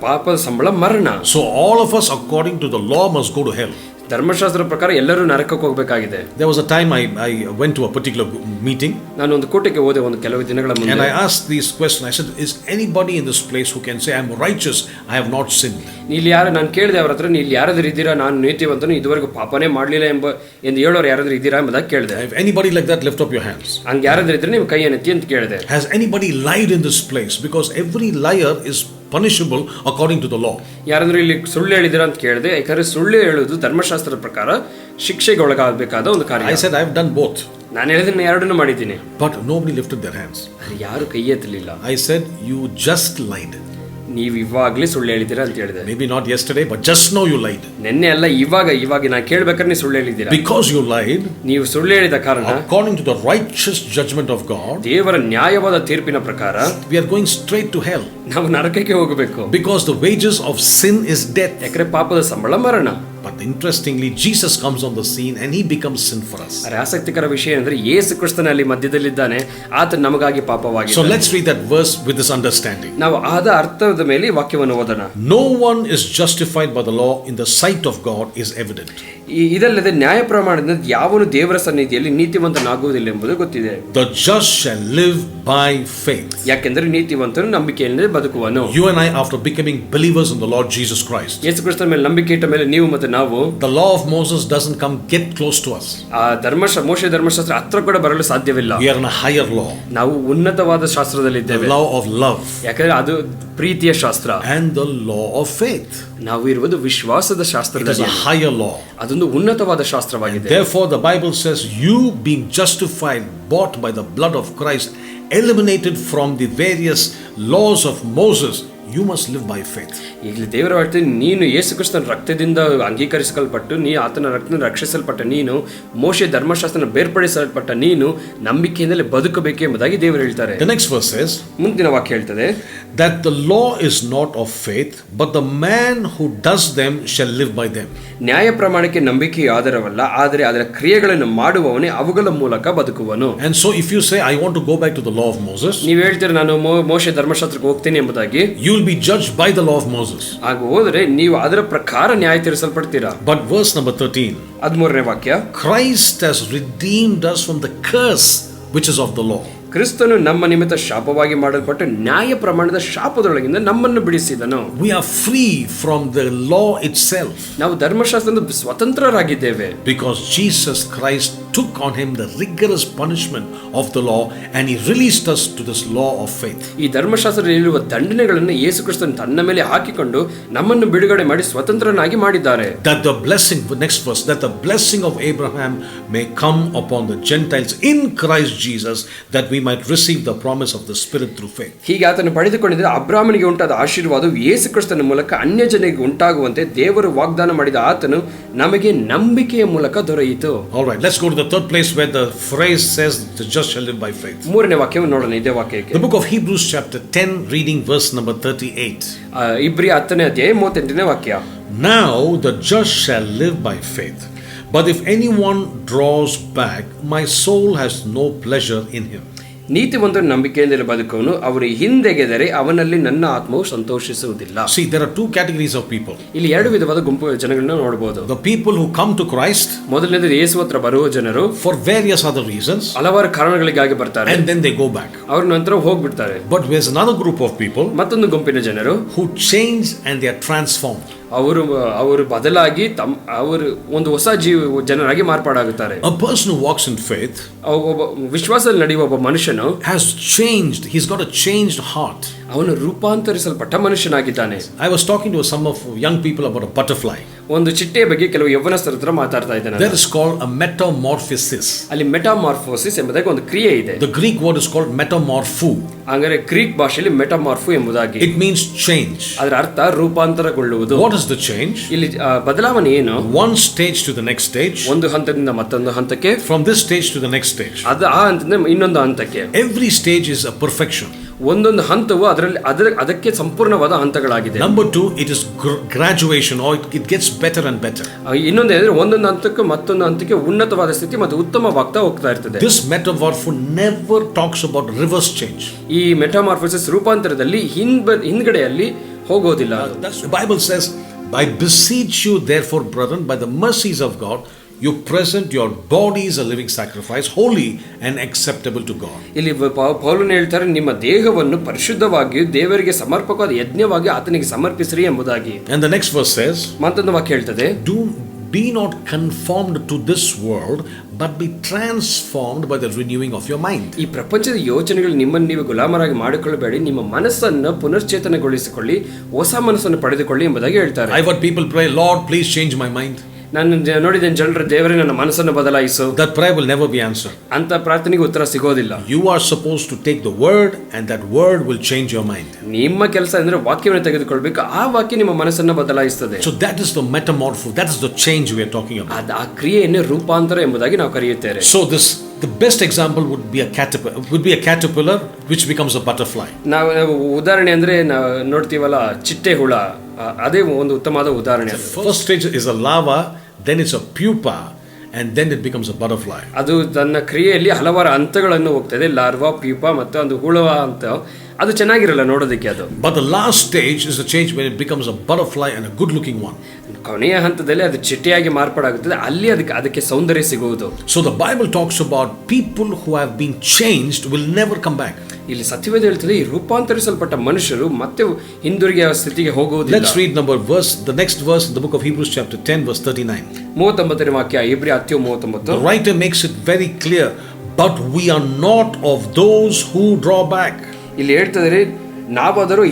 ಪಾಪದ ಸಂಬಳ ಮರಣ. So all of us according to the law must go to hell. ಧರ್ಮಶಾಸ್ತ್ರದ ಪ್ರಕಾರ ಎಲ್ಲರೂ ನರಕಕ್ಕೆ ಹೋಗಬೇಕಾಗಿದೆ. There was a time I went to a particular meeting. ನಾನು ಒಂದು ಕೂಟಕ್ಕೆ ಹೋದೆ ಒಂದು ಕೆಲವು ದಿನಗಳ ಮುಂದೆ. And I asked these questions. I said, is anybody in this place who can say I am righteous, I have not sinned? ಇಲ್ಲಿ ಯಾರು, ನಾನು ಕೇಳಿದೆ ಅವರ ಹತ್ರ, ಇಲ್ಲಿ ಯಾರಾದ್ರೂ ಇದ್ದೀರಾ ನಾನು ನೀತಿವಂತನು ಇದುವರೆಗೂ ಪಾಪನೇ ಮಾಡಲಿಲ್ಲ ಎಂದು ಹೇಳೋರು ಯಾರಾದ್ರೂ ಇದ್ದೀರಾ ಎಂಬುದಾಗಿ ಕೇಳಿದೆ. If anybody like that, lift up your hands. ಹಂಗೆ ಯಾರಾದ್ರೂ ಇದ್ರೆ ನೀವು ಕೈಯನ್ನು ಎತ್ತಿ ಅಂತ ಕೇಳಿದೆ. Has anybody lied in this place? Because every liar is punishable according to the law. ಯಾರಾದ್ರೂ ಇಲ್ಲಿ ಸುಳ್ಳು ಹೇಳಿದಿರಾ ಅಂತ ಕೇಳಿದೆ. ಯಾಕಂದ್ರೆ ಸುಳ್ಳು ಹೇಳುವುದು ಧರ್ಮಶಾಸ್ತ್ರದ ಪ್ರಕಾರ ಶಿಕ್ಷೆಗೆ ಒಳಗಾಗಬೇಕಾದ ಒಂದು ಕಾರ್ಯ. I said I have done both. ನಾನು ಹೇಳಿದ್ರೆ ಎರಡನ್ನೂ ಮಾಡಿದ್ದೀನಿ. But nobody lifted their hands. ಯಾರು ಕೈ ಎತ್ತಲಿಲ್ಲ. I said you just lied. ನೀವು ಇವಾಗಲೇ ಸುಳ್ಳು ಹೇಳಿದ್ದೀರಾ ಅಂತ ಹೇಳಿದೆ. Maybe not yesterday, but just now you lied. ನೆನ್ನೆ ಅಲ್ಲ, ಇವಾಗ ನಾನು ಕೇಳ್ಬೇಕಾದ್ರೆ ನೀವು ಸುಳ್ಳು ಹೇಳಿದ್ದೀರಾ. Because you lied, ನೀವು ಸುಳ್ಳು ಹೇಳಿದ ಕಾರಣ, according to the righteous judgment of God, ದೇವರ ನ್ಯಾಯವಾದ ತೀರ್ಪಿನ ಪ್ರಕಾರ we are going straight to hell. ನಾವು ನರಕಕ್ಕೆ ಹೋಗಬೇಕು. Because the wages of sin is death. ಯಾಕಂದ್ರೆ ಪಾಪದ ಸಂಬಳ ಮರಣ. But interestingly, Jesus comes on the scene and he becomes sin for us. ಆಸಕ್ತಿಕರ ವಿಷಯ ಅಂದ್ರೆ ಯೇಸು ಕ್ರಿಸ್ತನಲ್ಲಿ ಮಧ್ಯದಲ್ಲಿದ್ದಾನೆ, ಆತ ನಮಗಾಗಿ ಪಾಪವಾಗಿದೆ. So let's read that verse with this understanding. ನಾವು ಆದ ಅರ್ಥದ ಮೇಲೆ ವಾಕ್ಯವನ್ನು ಓದೋಣ. No one is justified by the law in the sight of God is evident. ಇದಲ್ಲದೆ ನ್ಯಾಯ ಪ್ರಮಾಣದಿಂದ ಯಾವನು ದೇವರ ಸನ್ನಿಧಿಯಲ್ಲಿ ನೀತಿವಂತನಾಗುವುದಿಲ್ಲ ಎಂಬುದು ಗೊತ್ತಿದೆ. The just shall live by faith. ಯಾಕೆಂದರೆ ನೀತಿವಂತನು ನಂಬಿಕೆಯಿಂದ ಬದುಕುವನು. You and I, after becoming believers in the Lord Jesus Christ, ಯೇಸು ಕ್ರಿಸ್ತನ ಮೇಲೆ ನಂಬಿಕೆ ಇಟ್ಟ ಮೇಲೆ ನೀವು ಮತ್ತು ನಾವು, the law of Moses doesn't come get close to us. ಆ ಮೋಶೆ ಧರ್ಮಶಾಸ್ತ್ರ ಹತ್ರ ಕೂಡ ಬರಲು ಸಾಧ್ಯವಿಲ್ಲ. We are in a higher law. ನಾವು ಉನ್ನತವಾದ ಶಾಸ್ತ್ರದಲ್ಲಿ ಇದ್ದೇವೆ. The law of love. ಯಾಕಂದ್ರೆ ಅದು ಪ್ರೀತಿಯ ಶಾಸ್ತ್ರ. And the law of faith. ನಾವು ಇರುವುದು ವಿಶ್ವಾಸದ ಶಾಸ್ತ್ರದಲ್ಲಿ. It is a higher law. ಅದೊಂದು ಉನ್ನತವಾದ ಶಾಸ್ತ್ರವಾಗಿದೆ. Therefore the Bible says, you being justified, bought by the blood of Christ, eliminated from the various laws of Moses, you must live by faith. ಈಗಲೇ ದೇವರ ವಾಕ್ಯ, ನೀನು ಯೇಸು ಕ್ರಿಸ್ತನ ರಕ್ತದಿಂದ ಅಂಗೀಕರಿಸಲ್ಪಟ್ಟು ಆತನ ರಕ್ತದಿಂದ ರಕ್ಷಿಸಲ್ಪಟ್ಟ ನೀನು, ಮೋಶೆ ಧರ್ಮಶಾಸ್ತ್ರನ ಬೇರ್ಪಡಿಸಲ್ಪಟ್ಟ ನೀನು ನಂಬಿಕೆಯಿಂದಲೇ ಬದುಕಬೇಕು ಎಂಬುದಾಗಿ ದೇವರು ಹೇಳ್ತಾರೆ. The next verse says, ಮುಂದಿನ ವಾಕ್ಯ ಹೇಳ್ತದೆ, that the law is not of faith, but the man who does them shall live by them. ನ್ಯಾಯ ಪ್ರಮಾಣಕ್ಕೆ ನಂಬಿಕೆಯು ಆಧಾರವಲ್ಲ, ಆದರೆ ಅದರ ಕ್ರಿಯೆಗಳನ್ನು ಮಾಡುವವನೇ ಅವುಗಳ ಮೂಲಕ ಬದುಕುವನು. And so if you say I want to go back to the law of Moses, ನೀವು ಹೇಳ್ತೀರ ನಾನು ಮೋಶೆ ಧರ್ಮಶಾಸ್ತ್ರಕ್ಕೆ ಹೋಗ್ತೀನಿ ಎಂಬುದಾಗಿ, you will be judged by the law of Moses. ಆಗ ಹೋದರೆ ನೀವು ಅದರ ಪ್ರಕಾರ ನ್ಯಾಯ ತೀರಿಸಲ್ಪಡ್ತೀರಾ. But verse number 13, 13ನೇ ವಾಕ್ಯ, Christ has redeemed us from the curse which is of the law. ಕ್ರಿಸ್ತನು ನಮ್ಮ ನಿಮಿತ್ತ ಶಾಪವಾಗಿ ಮಾಡಲ್ಪಟ್ಟು ನ್ಯಾಯ ಪ್ರಮಾಣದ ಶಾಪದೊಳಗಿಂದ ನಮ್ಮನ್ನು ಬಿಡಿಸಿದನು. We are free from the law itself. ನಾವು ಧರ್ಮಶಾಸ್ತ್ರದ ಸ್ವತಂತ್ರರಾಗಿದ್ದೇವೆ. Because Jesus Christ took on him the rigorous punishment of the law and he released us to this law of faith. ಈ ಧರ್ಮಶಾಸ್ತ್ರದಲ್ಲಿರುವ ದಂಡನೆಗಳನ್ನು ಯೇಸು ಕ್ರಿಸ್ತನು ತನ್ನ ಮೇಲೆ ಹಾಕಿಕೊಂಡು ನಮ್ಮನ್ನು ಬಿಡುಗಡೆ ಮಾಡಿ ಸ್ವತಂತ್ರನಾಗಿ ಮಾಡಿದ್ದಾರೆ. That the blessing, next verse, that the blessing of Abraham may come upon the Gentiles in Christ Jesus, that we might receive the promise of the Spirit through faith. ಹೀಗೆ ಆತನು ಪಡೆದುಕೊಂಡಿದ್ದರೆ ಅಬ್ರಾಮನಿಗೆ ಉಂಟಾದ ಆಶೀರ್ವಾದವು ಯೇಸು ಕ್ರಿಸ್ತನ ಮೂಲಕ ಅನ್ಯ ಜನರಿಗೆ ಉಂಟಾಗುವಂತೆ ದೇವರು ವಾಗ್ದಾನ ಮಾಡಿದ ಆತನು ನಮಗೆ ನಂಬಿಕೆಯ ಮೂಲಕ ದೊರೆಯಿತು. All right, let's go to the third place where the phrase says the just shall live by faith. ಮೂರನೇ ವಾಕ್ಯವನ್ನು ನೋಡೋಣ. ಇದೇ ವಾಕ್ಯಕ್ಕೆ The book of Hebrews chapter 10 reading verse number 38. ಇಬ್ರಿಯ 10ನೇ ಅಧ್ಯಾಯ 38ನೇ ವಾಕ್ಯ. Now the just shall live by faith. But if anyone draws back, my soul has no pleasure in him. ನೀತಿವಂತನು ನಂಬಿಕೆಯಿಂದಲೇ ಬದುಕುವನು, ಅವರು ಹಿಂದೆಗೆದರೆ ಅವನಲ್ಲಿ ನನ್ನ ಆತ್ಮವು ಸಂತೋಷಿಸುವುದಿಲ್ಲ. See, there are two categories of people. ಇಲ್ಲಿ ಎರಡು ವಿಧವಾದ ಗುಂಪು ಜನಗಳನ್ನ ನೋಡಬಹುದು. The people who come to Christ, ಮೊದಲನೇದು ಯೇಸು ಹತ್ರ ಬರುವ ಜನರು, for various other reasons, ಹಲವಾರು ಕಾರಣಗಳಿಗಾಗಿ ಬರ್ತಾರೆ, and then they go back. ಅವ್ರ ನಂತರ ಹೋಗ್ಬಿಡ್ತಾರೆ. But there's another group of people, ಮತ್ತೊಂದು ಗುಂಪಿನ ಜನರು, who change and they are transformed. ಅವರು ಬದಲಾಗಿ ಅವರು ಒಂದು ಹೊಸ ಜನರಾಗಿ ಮಾರ್ಪಾಡಾಗುತ್ತಾರೆ. A person who walks in faith, ಒಬ್ಬ ವಿಶ್ವಾಸದಲ್ಲಿ ನಡೆಯುವ ಒಬ್ಬ ಮನುಷ್ಯನು has changed. He's got a changed heart. ಅವನು ರೂಪಾಂತರಿಸಲ್ಪಟ್ಟ ಮನುಷ್ಯನಾಗಿದ್ದಾನೆ. I was talking to some of young people about a butterfly. ಒಂದು ಚಿಟ್ಟೆಯ ಬಗ್ಗೆ ಕೆಲವು ಯೌವನಸ್ಥರ ಹತ್ರ ಮಾತಾಡ್ತಾ ಇದ್ದಾನೆ. That is called a metamorphosis. ಅಲ್ಲಿ ಮೆಟಾಮಾರ್ಫೋಸಿಸ್ ಎಂಬುದಾಗಿ ಒಂದು ಕ್ರಿಯೆ ಇದೆ. The Greek word is called metamorpho. ಅಂದರೆ ಗ್ರೀಕ್ ಭಾಷೆಯಲ್ಲಿ ಮೆಟಾಮಾರ್ಫೋ ಎಂಬುದಾಗಿ. It means change. ಅದರ ಅರ್ಥ ರೂಪಾಂತರಗೊಳ್ಳುವುದು. What is the change? ಇಲ್ಲಿ ಬದಲಾವಣೆ ಏನು? One stage to the next stage. ಒಂದು ಹಂತದಿಂದ ಮತ್ತೊಂದು ಹಂತಕ್ಕೆ. From this stage to the next stage. ಆ ಹಂತದಿಂದ ಇನ್ನೊಂದು ಹಂತಕ್ಕೆ. Every stage is a perfection. ಒಂದೊಂದು ಹಂತವು ಅದಕ್ಕೆ ಸಂಪೂರ್ಣವಾದ ಹಂತಗಳಾಗಿದೆ. Number 2, it is graduation, or it gets better and better. ಇನ್ನೊಂದು ಅಂದ್ರೆ ಒಂದೊಂದು ಹಂತಕ್ಕೆ ಮತ್ತೊಂದು ಹಂತಕ್ಕೆ ಉನ್ನತವಾದ ಸ್ಥಿತಿ ಮತ್ತು ಉತ್ತಮವಾಗ್ತಾ ಹೋಗ್ತಾ ಇರ್ತದೆ. This metamorpho never talks about reverse change. ಈ ಮೆಟಾಮಾರ್ಫೋಸಿಸ್ ರೂಪಾಂತರದಲ್ಲಿ ಹಿಂದ್ಗಡೆಯಲ್ಲಿ ಹೋಗೋದಿಲ್ಲ. The Bible says, I beseech you therefore, brethren, by the mercies of God, you present your bodies a living sacrifice, holy and acceptable to God. ಇಲ್ಲಿ ಪೌಲನು ಹೇಳ್ತಾರೆ, ನಿಮ್ಮ ದೇಹವನ್ನು ಪರಿಶುದ್ಧವಾಗಿ ದೇವರಿಗೆ ಸಮರ್ಪಕವಾದ ಯಜ್ಞವಾಗಿ ಆತನಿಗೆ ಸಮರ್ಪಿಸಿರಿ ಎಂಬುದಾಗಿ. And the next verse says, ಮತ್ತೊಂದು ವಾಕ್ಯ ಹೇಳ್ತದೆ, be not conformed to this world, but be transformed by the renewing of your mind. ಈ ಪ್ರಪಂಚದ ಯೋಚನೆಗಳು ನಿಮ್ಮನ್ನು ನೀವು ಗುಲಾಮರಾಗಿ ಮಾಡಿಕೊಳ್ಳಬೇಡಿ, ನಿಮ್ಮ ಮನಸ್ಸನ್ನು ಪುನಶ್ಚೇತನಗೊಳಿಸಿಕೊಳ್ಳಿ, ಹೊಸ ಮನಸ್ಸನ್ನು ಪಡೆದುಕೊಳ್ಳಿ ಎಂಬುದಾಗಿ ಹೇಳ್ತಾರೆ. I heard people pray, Lord, please change my mind. ನಾನು ನೋಡಿದ್ದೇನೆ ಜನರು, ದೇವರೇ ನನ್ನ ಮನಸ್ಸನ್ನು ಬದಲಾಯಿಸು. That prayer will never be answered. ಅಂತ ಪ್ರಾರ್ಥನೆಗೆ ಉತ್ತರ ಸಿಗೋದಿಲ್ಲ. You are supposed to take the word, and that word will change your mind. ನಿಮ್ಮ ಕೆಲಸ ಅಂದ್ರೆ ವಾಕ್ಯವನ್ನು ತೆಗೆದುಕೊಳ್ಳಬೇಕು, ಆ ವಾಕ್ಯ ನಿಮ್ಮ ಮನಸ್ಸನ್ನು ಬದಲಾಯಿಸುತ್ತದೆ. So that is the metamorpho, that is the change we are talking about. ಆ ಕ್ರಿಯೆಯನ್ನು ರೂಪಾಂತರ ಎಂಬುದಾಗಿ ನಾವು ಕರೆಯುತ್ತೇವೆ. So the best example would be a caterpillar which becomes a butterfly. ನಾವು ಉದಾಹರಣೆ ಅಂದ್ರೆ ನಾವು ನೋಡ್ತೀವಲ್ಲ, ಚಿಟ್ಟೆ ಹುಳ, ಅದೇ ಒಂದು ಉತ್ತಮವಾದ ಉದಾಹರಣೆ. First stage is a larva, then it's a pupa, and then it becomes a butterfly. ಅದು ತನ್ನ ಕ್ರಿಯೆಯಲ್ಲಿ ಹಲವಾರು ಹಂತಗಳನ್ನು ಹೋಗ್ತದೆ, ಲಾರ್ವಾ, ಪ್ಯೂಪಾ ಮತ್ತು ಒಂದು ಹುಳ ಅಂತ. ಅದು ಚೆನ್ನಾಗಿರಲ್ಲ ನೋಡೋದಕ್ಕೆ ಅದು. But the last stage is the change when it becomes a butterfly and a good looking one. ಕೊನೆಯ ಹಂತದಲ್ಲಿ ಅದು ಚಿಟ್ಟೆಯಾಗಿ ಮಾರ್ಪಾಡಾಗುತ್ತದೆ, ಅಲ್ಲಿ ಅದಕ್ಕೆ ಸೌಂದರ್ಯ ಸಿಗುವುದು. So the Bible talks about people who have been changed will never come back. ಇಲ್ಲಿ ಸತ್ಯವೇದ ಹೇಳ್ತದೆ, ಈ ರೂಪಾಂತರಿಸಲ್ಪಟ್ಟ ಮನುಷ್ಯರು ಮತ್ತೆ ಹಿಂದಿರುಗಿ ಆ ಸ್ಥಿತಿಗೆ ಹೋಗುವುದಿಲ್ಲ. Let's read the next verse in the book of Hebrews chapter 10 verse 39. 39ನೇ ವಾಕ್ಯ, ಇಬ್ರಿ 10:39. The writer makes it very clear, but we are not of those who draw back. ಇಲ್ಲಿ ಹೇಳ್ತಿದ್ದಾರೆ, ನಾವಾದರೂ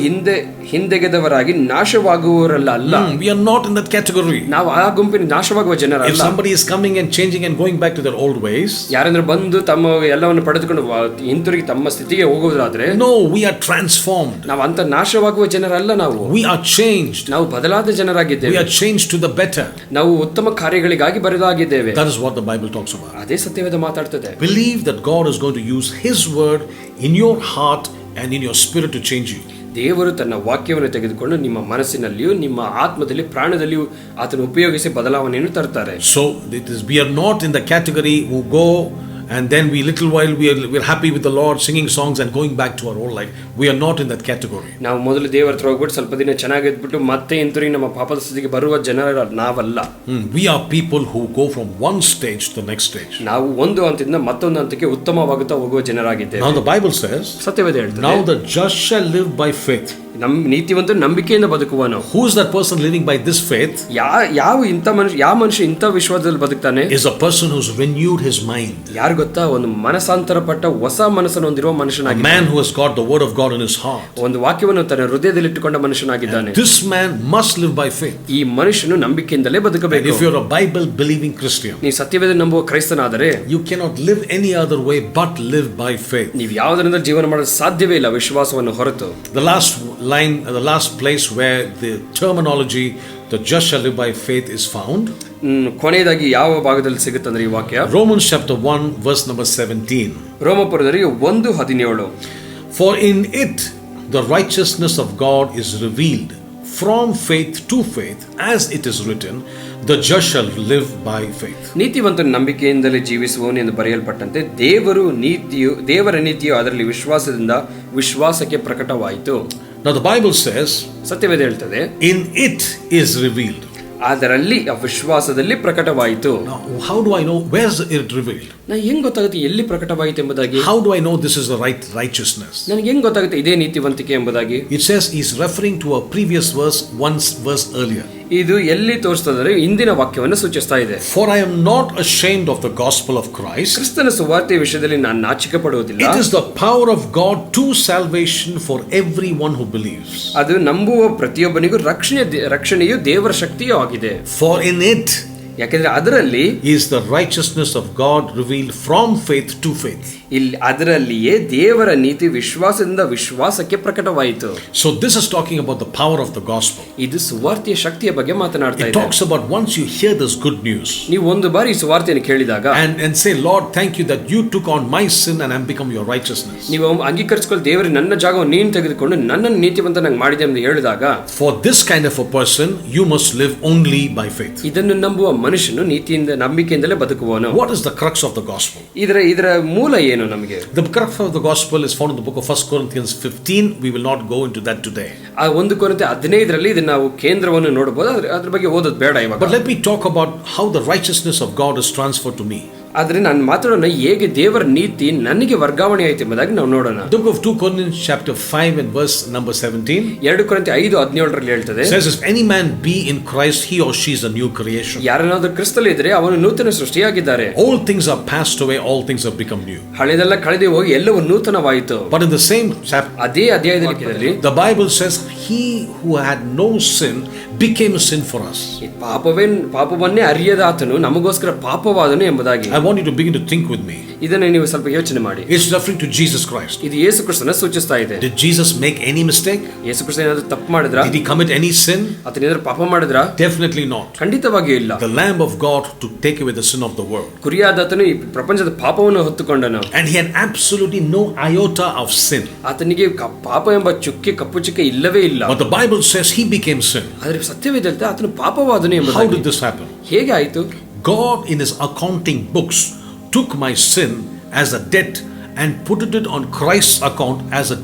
ಹಿಂದೆಗೆದವರಾಗಿ ನಾಶವಾಗುವವರಲ್ಲ ಅಲ್ಲ. We are not in that category. ನಾವು ಆ ಗುಂಪಿನ ನಾಶವಾಗುವ ಜನರಲ್ಲ. If somebody is coming and changing and going back to their old ways, ಯಾರಾದ್ರೂ ಬಂದು ತಮ್ಮ ಎಲ್ಲವನ್ನು ಪಡೆದುಕೊಂಡು ಹಿಂತಿರುಗಿ ತಮ್ಮ ಸ್ಥಿತಿಗೆ ಹೋಗುವುದಾದ್ರೆ, no, we are transformed. ನಾವು ಅಂತ ನಾಶವಾಗುವ ಜನರಲ್ಲ. ನಾವು We are changed. ನಾವು ಬದಲಾದ ಜನರಾಗಿದ್ದೇವೆ. We are changed to the better. ನಾವು ಉತ್ತಮ ಕಾರ್ಯಗಳಿಗಾಗಿ ಬರೆದಾಗಿದ್ದೇವೆ. That is what the Bible talks about. ಅದೇ ಸತ್ಯವೇದ ಮಾತಾಡ್ತದೆ. Believe that God is going to use His word in your heart and in your spirit to change you. ದೇವರು ತನ್ನ ವಾಕ್ಯವನ್ನು ತೆಗೆದುಕೊಂಡು ನಿಮ್ಮ ಮನಸ್ಸಿನಲ್ಲಿಯೂ ನಿಮ್ಮ ಆತ್ಮದಲ್ಲಿ ಪ್ರಾಣದಲ್ಲಿಯೂ ಆತನು ಉಪಯೋಗಿಸಿ ಬದಲಾವಣೆಯನ್ನು ತರ್ತಾರೆ. So we are not in the category who go and then little while we're happy with the Lord, singing songs and going back to our old life. We are not in that category. ನಾವು ಮೊದಲು ದೇವರ ಹತ್ರ ಹೋಗ್ಬಿಟ್ಟು ಸ್ವಲ್ಪ ದಿನ ಚೆನ್ನಾಗಿದ್ಬಿಟ್ಟು ಮತ್ತೆ ಹಿಂತಿರುಗಿ ನಮ್ಮ ಪಾಪದ ಸ್ಥಿತಿಗೆ ಬರುವ ಜನರ ನಾವಲ್ಲ. We are people who go from one stage to the next stage. ನಾವು ಒಂದು ಹಂತದಿಂದ ಮತ್ತೊಂದು ಹಂತಕ್ಕೆ ಉತ್ತಮವಾಗುತ್ತಾ ಹೋಗುವ ಜನರಾಗಿದ್ದೇವೆ. Now the Bible says, ಸತ್ಯವೇದ ಹೇಳ್ತದೆ, now the just shall live by faith. ನೀತಿವಂತರು ನಂಬಿಕೆಯಿಂದ ಬದುಕುವನು. Who is that person living by this faith? ಯಾವ ಮನುಷ್ಯ ಇಂಥ ವಿಶ್ವಾಸದಲ್ಲಿ ಬದುಕ್ತಾನೆ? Is a person who's renewed his mind. ಯಾರು ಗೊತ್ತಾ? ಒಂದು ಮನಸಾಂತರಪಟ್ಟ ಹೊಸ ಮನಸ್ಸನ್ನು ಹೊಂದಿರುವ ಮನುಷ್ಯನಾಗಿ. A man who has got the word of God in his heart. ಒಂದು ವಾಕ್ಯವನ್ನು ತನ್ನ ಹೃದಯದಲ್ಲಿ ಇಟ್ಟುಕೊಂಡ ಮನುಷ್ಯನಾಗಿದ್ದಾನೆ. This man must live by faith. ಈ ಮನುಷ್ಯನು ನಂಬಿಕೆಯಿಂದಲೇ ಬದುಕಬೇಕು. If you're a Bible believing Christian, ನೀವು ಸತ್ಯವೇದ ನಂಬುವ ಕ್ರೈಸ್ತನಾದರೆ, you cannot live any other way but live by faith. ನೀವು ಯಾವುದರಿಂದ ಜೀವನ ಮಾಡಲು ಸಾಧ್ಯವೇ ಇಲ್ಲ ವಿಶ್ವಾಸವನ್ನು ಹೊರತು. The last place where the terminology the just shall live by faith is found, ಕೊನೆಯದಾಗಿ ಯಾವ ಭಾಗದಲ್ಲಿ ಸಿಗುತ್ತೆ ಅಂದ್ರೆ ಈ ವಾಕ್ಯ Romans chapter 1 verse number 17. ರೋಮಪುರದವರಿಗೆ 1:17. For in it the righteousness of God is revealed from faith to faith, as it is written, the just shall live by faith. ನೀತಿವಂತನು ನಂಬಿಕೆಯಿಂದಲೇ ಜೀವಿಸುವವನು ಎಂದು ಬರೆಯಲ್ಪಟ್ಟಂತೆ ದೇವರ ನೀತಿಯು ಅದರಲ್ಲಿ ವಿಶ್ವಾಸಕ್ಕೆ ಪ್ರಕಟವಾಯಿತು. Now the Bible says, ಸತ್ಯವೇದ ಹೇಳ್ತದೆ, in it is revealed. ಅದರಲ್ಲಿ ವಿಶ್ವಾಸದಲ್ಲಿ ಪ್ರಕಟವಾಯಿತು. Now how do I know where is it revealed? ನನಗೆ ಹೆಂಗ್ ಗೊತ್ತಾಗುತ್ತೆ ಎಲ್ಲಿ ಪ್ರಕಟವಾಯಿತು ಎಂಬುದಾಗಿ? How do I know this is the right righteousness? ನನಗೆ ಹೆಂಗ್ ಗೊತ್ತಾಗುತ್ತೆ ಇದೇ ನೀತಿವಂತಿಕೆ ಎಂಬುದಾಗಿ? It says he's referring to a previous verse, one verse earlier. ಇದು ಎಲ್ಲಿ ತೋರಿಸ್ತದೆ? ಇಂದಿನ ವಾಕ್ಯವನ್ನು ಸೂಚಿಸ್ತಾ ಇದೆ. For I am not ashamed of the gospel of Christ. ಕ್ರಿಸ್ತನ ಸುವಾರ್ತೆಯ ವಿಷಯದಲ್ಲಿ ನಾನು ನಾಚಿಕೆ ಪಡುವುದಿಲ್ಲ. It is the power of God to salvation for everyone who believes. ಅದು ನಂಬುವ ಪ್ರತಿಯೊಬ್ಬನಿಗೂ ರಕ್ಷಣೆಯು ದೇವರ ಶಕ್ತಿಯೂ ಆಗಿದೆ. For in it ಯಾಕೆಂದ್ರೆ ಅದರಲ್ಲಿ is the righteousness of God revealed from faith to faith. ಇಲ್ಲಿ ಅದರಲ್ಲಿಯೇ ದೇವರ ನೀತಿ ವಿಶ್ವಾಸದಿಂದ ವಿಶ್ವಾಸಕ್ಕೆ ಪ್ರಕಟವಾಯಿತು. So this is talking about the power of the gospel. ಇದು ಸುವಾರ್ತೆಯ ಶಕ್ತಿಯ ಬಗ್ಗೆ ಮಾತನಾಡ್ತಾ ಇದೆ. It talks about once you hear this good news. ನೀವು ಒಂದು ಬಾರಿ ಈ ಸುವಾರ್ತೆಯನ್ನು ಕೇಳಿದಾಗ and say, Lord, thank you that you took on my sin and I become your righteousness. ನೀವು ಅಂಗೀಕರಿಸಿಕೊಳ್ಳಿ, ದೇವರೇ ನನ್ನ ಜಾಗವನ್ನು ನೀನು ತೆಗೆದುಕೊಂಡು ನನ್ನನ್ನು ನೀತಿವಂತನಾಗಿ ಮಾಡಿದೆ ಎಂದು ಹೇಳಿದಾಗ, for this kind of a person you must live only by faith. ಇದನ್ನು ನಂಬುವ ಮನುಷ್ಯನು ನೀತಿಯಿಂದ ನಂಬಿಕೆಯಿಂದಲೇ ಬದುಕುವನು. What is the crux of the gospel? ಇದರ ಮೂಲ ಏನು ನಮಗೆ? The crux of the gospel is found in the book of 1 Corinthians 15. We will not go into that today. ಆ 1 ಕೊರಿಂಥ 15ರಲ್ಲಿ ಇದನ್ನ ನಾವು ಕೇಂದ್ರವನ್ನು ನೋಡಬಹುದು. ಅದರ ಬಗ್ಗೆ ಓದೋದು ಬೇಡ ಇವಾಗ. But let me talk about how the righteousness of God is transferred to me. ಆದರೆ ನಾನು ಮಾತಾಡೋಣ ಹೇಗೆ ದೇವರ ನೀತಿ ನನಗೆ ವರ್ಗಾವಣೆ ಆಯಿತು ಎಂಬುದಾಗಿ ನಾವು ನೋಡೋಣ. The book of 2 Corinthians chapter 5 and verse number 17. 2 ಕೊರಿಂಥ 5:17ರಲ್ಲಿ ಹೇಳ್ತದೆ, says, if any man be in Christ, he or she is a new creation. ಯಾರನ್ನಾದರೂ ಕ್ರಿಸ್ತನಲ್ಲಿ ಇದ್ದರೆ ಅವನು ನೂತನ ಸೃಷ್ಟಿಯಾಗಿದ್ದಾರೆ. All things are passed away, all things have become new. ಹಳೆದೆಲ್ಲ ಕಳೆದು ಹೋಗಿ ಎಲ್ಲವೂ ನೂತನವಾಯಿತು. But in the same chapter, ಅದೇ ಅಧ್ಯಾಯದಲ್ಲಿ the Bible says, he who had no sin became a sin for us. ಪಾಪವನ್ನೇ ಅರಿಯದ ಆತನು ನಮಗೋಸ್ಕರ ಪಾಪವಾದನು ಎಂಬುದಾಗಿ. I want you to begin to think with me. ಇದನ್ನು ನೀವು ಸ್ವಲ್ಪ ಯೋಚನೆ ಮಾಡಿ. It's referring to Jesus Christ. ಇದು ಯೇಸು ಕ್ರಿಸ್ತನ ಸೂಚಿಸ್ತಾ ಇದೆ. Did Jesus make any mistake? Yesu Krista ಏನಾದರೂ ತಪ್ಪು ಮಾಡಿದ್ರಾ? Did he commit any sin? ಆತನ ಏನಾದರೂ ಪಾಪ ಮಾಡಿದ್ರಾ? Definitely not. ಖಂಡಿತವಾಗಿಯೂ ಇಲ್ಲ. The Lamb of God to take away the sin of the world. ಕುರಿಯಾದಾತನು ಈ ಪ್ರಪಂಚದ ಪಾಪವನ್ನು ಹೊತ್ತುಕೊಂಡನು. And he had absolutely no iota of sin. ಆತನಿಗೆ ಪಾಪ ಎಂಬ ಚುಕ್ಕೆ ಕಪ್ಪು ಚುಕ್ಕೆ ಇಲ್ಲವೇ ಇಲ್ಲ. But the Bible says he became sin. ಆದರೆ ಸತ್ಯವೇದ ಆತನು ಪಾಪವಾದನು ಎಂಬುದಾಗಿ. How did this happen? ಹೇಗೆ ಆಯಿತು? God in his accounting books took my sin as a debt and put it on Christ's account